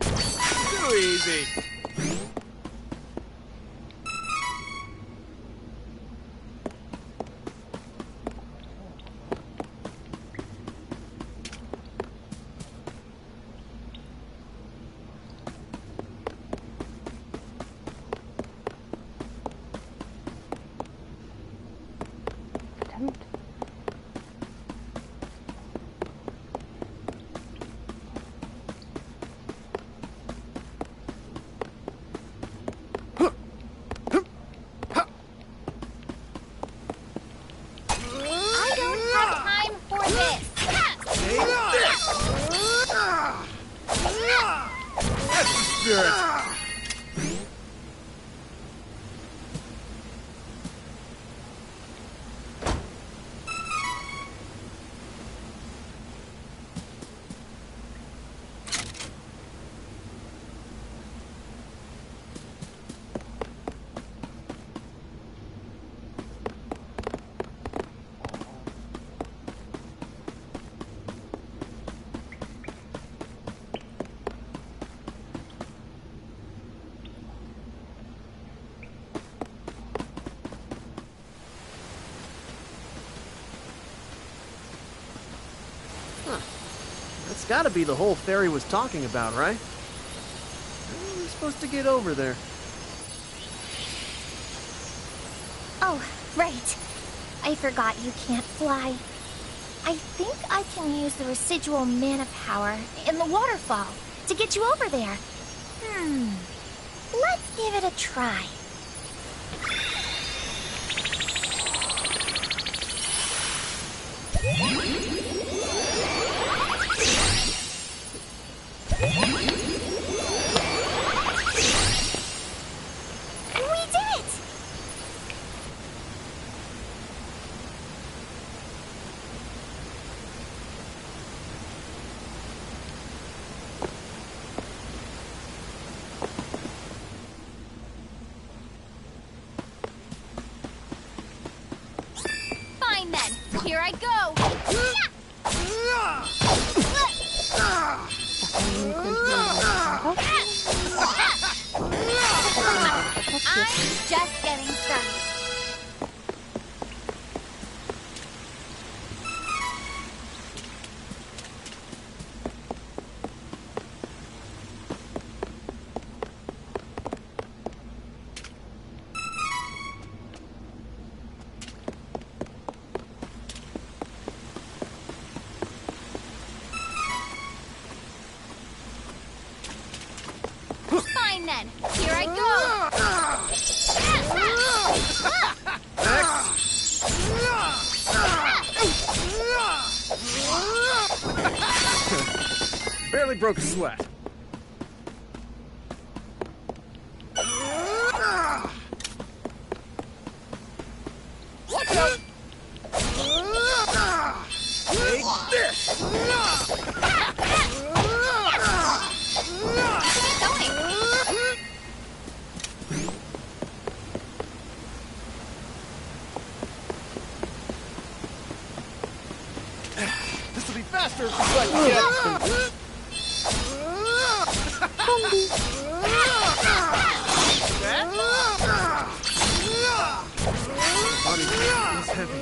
Too easy. Verdammt. I don't have time for this. Take this! That's the spirit! That's gotta be the hole Fairy was talking about, right? How are we supposed to get over there? Oh, right. I forgot you can't fly. I think I can use the residual mana power in the waterfall to get you over there. Let's give it a try. We did it! Fine then. Here I go. I'm just getting started. Fine then. Here I go. Barely broke a sweat. Watch out! Take this! This'll be faster if we fight together. Zombie. Body feels heavy.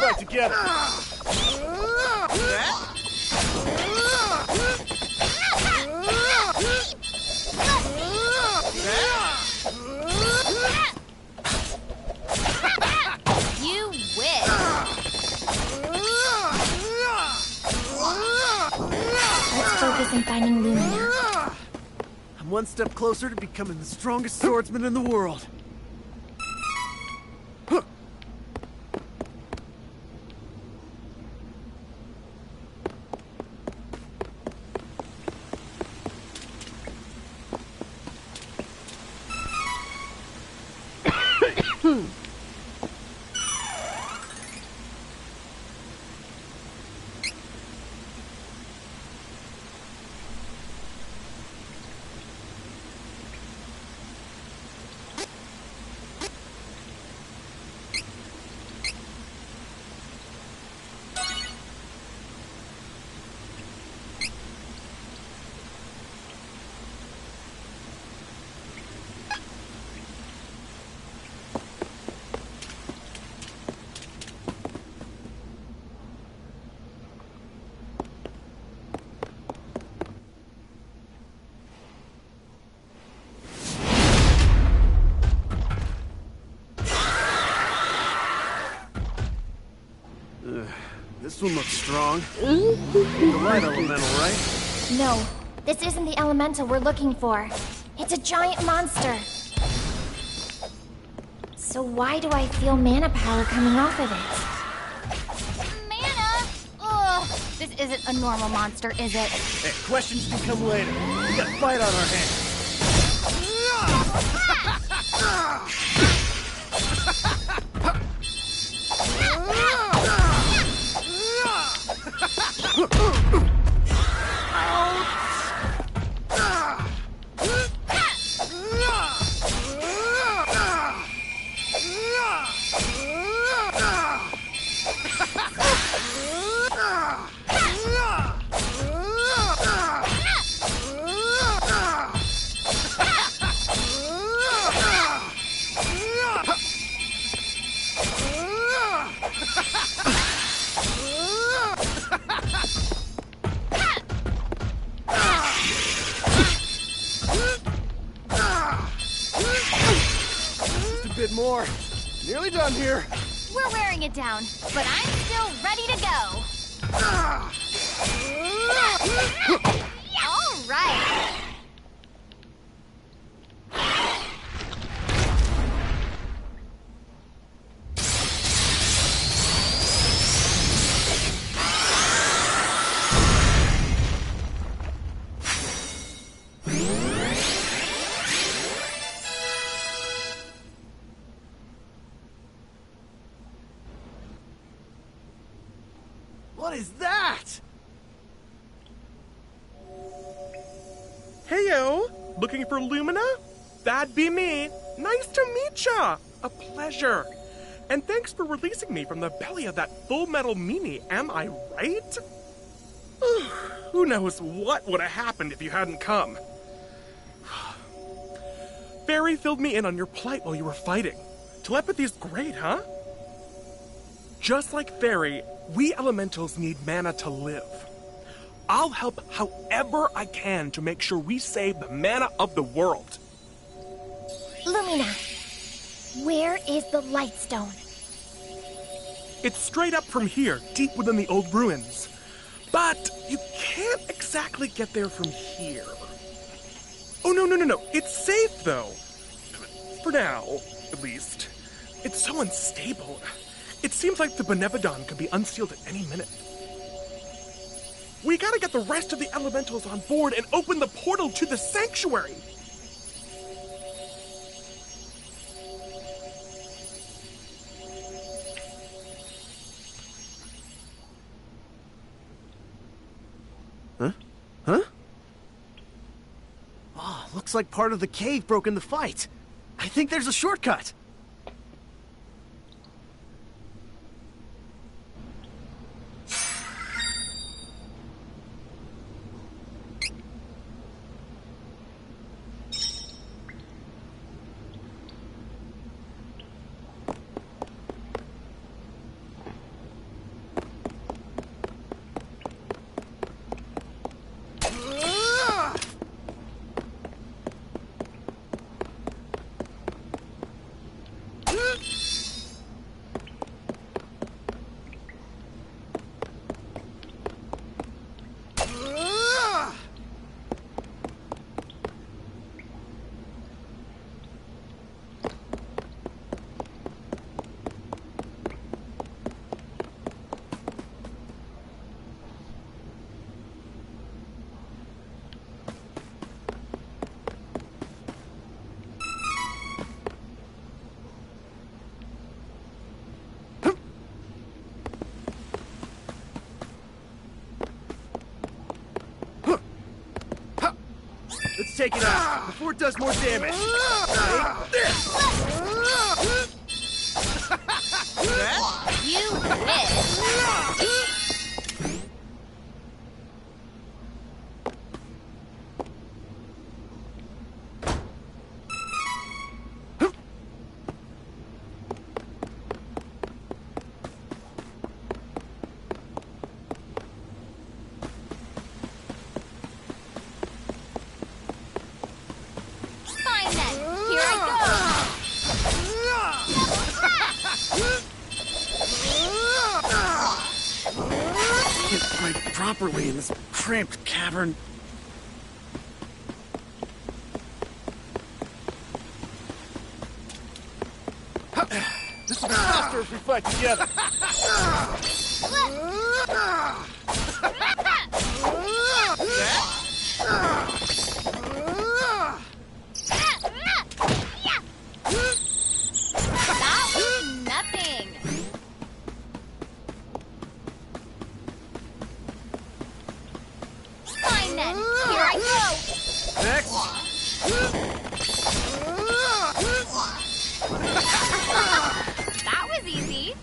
Back together. You wish. Let's focus on finding Lumina. I'm one step closer to becoming the strongest swordsman in the world. This one looks strong. The light elemental, right? No, this isn't the elemental we're looking for. It's a giant monster. So why do I feel mana power coming off of it? Mana? Ugh, this isn't a normal monster, is it? Hey, questions can come later. We got a fight on our hands. Bit more. Nearly done here. We're wearing it down, but I'm still ready to go. All right. What is that? Heyo! Looking for Lumina? That'd be me. Nice to meet ya! A pleasure. And thanks for releasing me from the belly of that full metal meanie, am I right? Who knows what would have happened if you hadn't come. Fairy filled me in on your plight while you were fighting. Telepathy's great, huh? Just like Fairy, we elementals need mana to live. I'll help however I can to make sure we save the mana of the world. Lumina, where is the Lightstone? It's straight up from here, deep within the old ruins. But you can't exactly get there from here. Oh, no. It's safe, though. For now, at least. It's so unstable. It seems like the Benevodon could be unsealed at any minute. We gotta get the rest of the elementals on board and open the portal to the sanctuary. Huh? Huh? Oh, looks like part of the cave broke in the fight. I think there's a shortcut. Let's take it out before it does more damage. Take this! You wish. Properly in this cramped cavern. This will be faster if we fight together. That was nothing. Fine then. Here I go. Next. That was easy.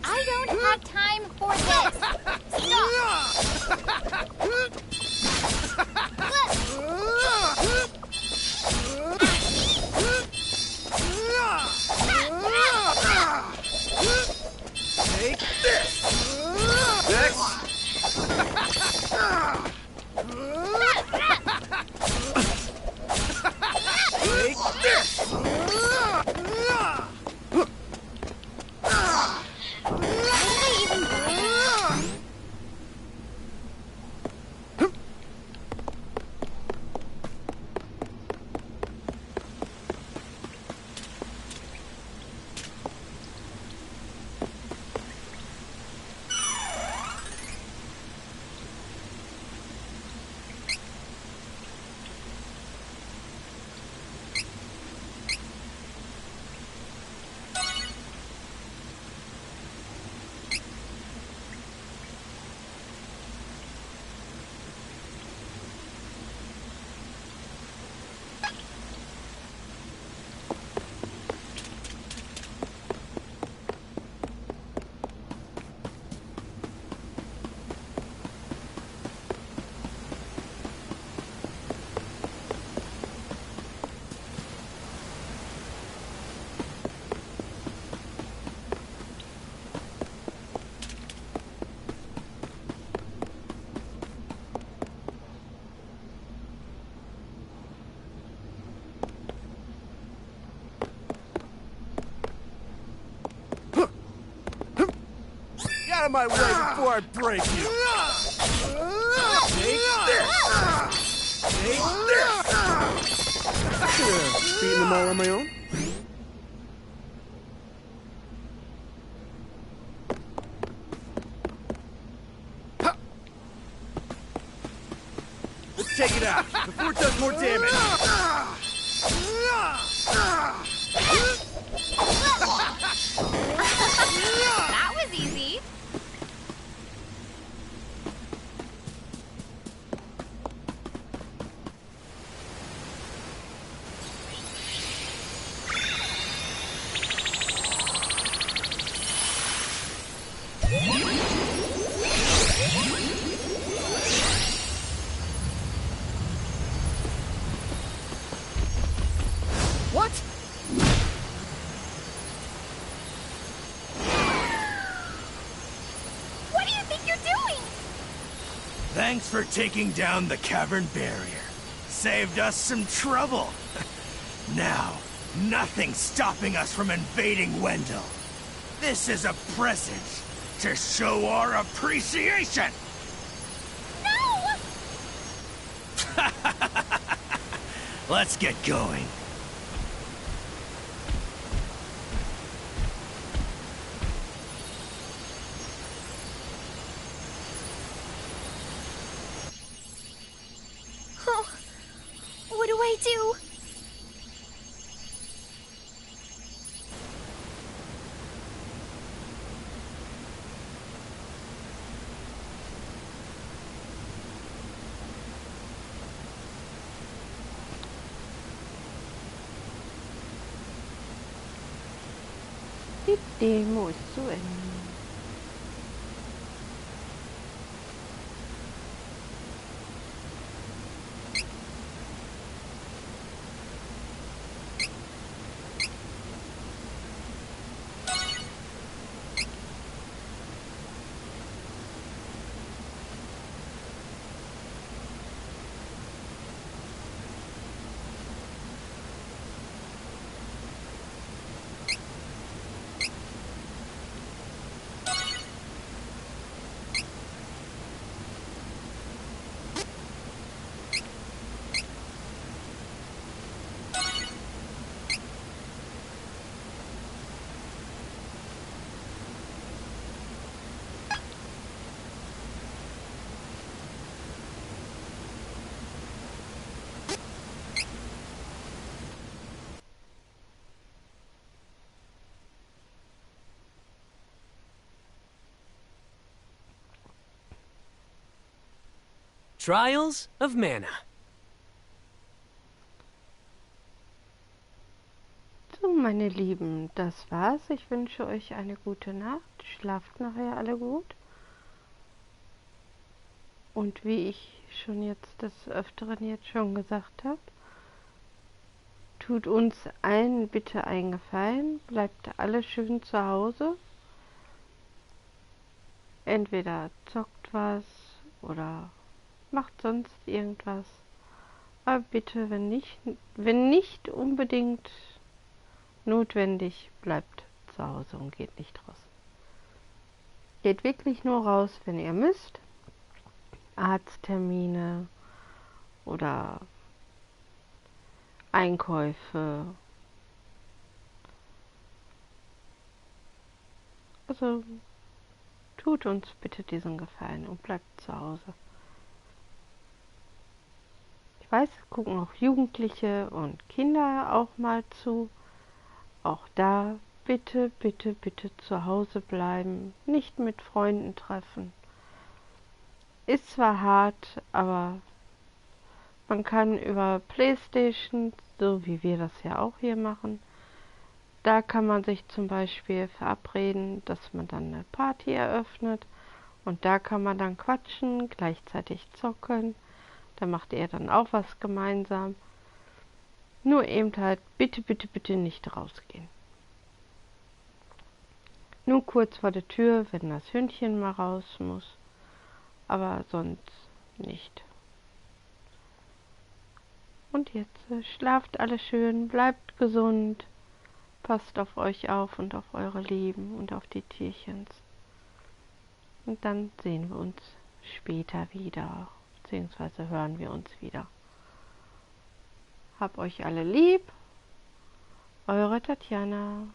I don't have time for this. Take this. Next. Take this. Get out of my way before I break you! Beating them all on my own? Let's take it out before it does more damage. That was easy. What? What do you think you're doing? Thanks for taking down the cavern barrier. Saved us some trouble. Now, nothing's stopping us from invading Wendell. This is a present to show our appreciation. No! Let's get going. Oh, what do I do? Die Demo ist zu Ende. Trials of Mana. So, meine Lieben, das war's. Ich wünsche euch eine gute Nacht. Schlaft nachher alle gut. Und wie ich schon jetzt des Öfteren jetzt schon gesagt habe, tut uns allen bitte einen Gefallen. Bleibt alle schön zu Hause. Entweder zockt was oder macht sonst irgendwas. Aber bitte, wenn nicht unbedingt notwendig, bleibt zu Hause und geht nicht raus. Geht wirklich nur raus, wenn ihr müsst. Arzttermine oder Einkäufe. Also tut uns bitte diesen Gefallen und bleibt zu Hause. Ich weiß, es gucken auch Jugendliche und Kinder auch mal zu. Auch da bitte, bitte, bitte zu Hause bleiben. Nicht mit Freunden treffen. Ist zwar hart, aber man kann über PlayStation, so wie wir das ja auch hier machen, da kann man sich zum Beispiel verabreden, dass man dann eine Party eröffnet und da kann man dann quatschen, gleichzeitig zocken. Da macht ihr dann auch was gemeinsam. Nur eben halt bitte, bitte, bitte nicht rausgehen. Nur kurz vor der Tür, wenn das Hündchen mal raus muss. Aber sonst nicht. Und jetzt schlaft alle schön, bleibt gesund, passt auf euch auf und auf eure Lieben und auf die Tierchens. Und dann sehen wir uns später wieder, beziehungsweise hören wir uns wieder. Hab euch alle lieb, eure Tatjana.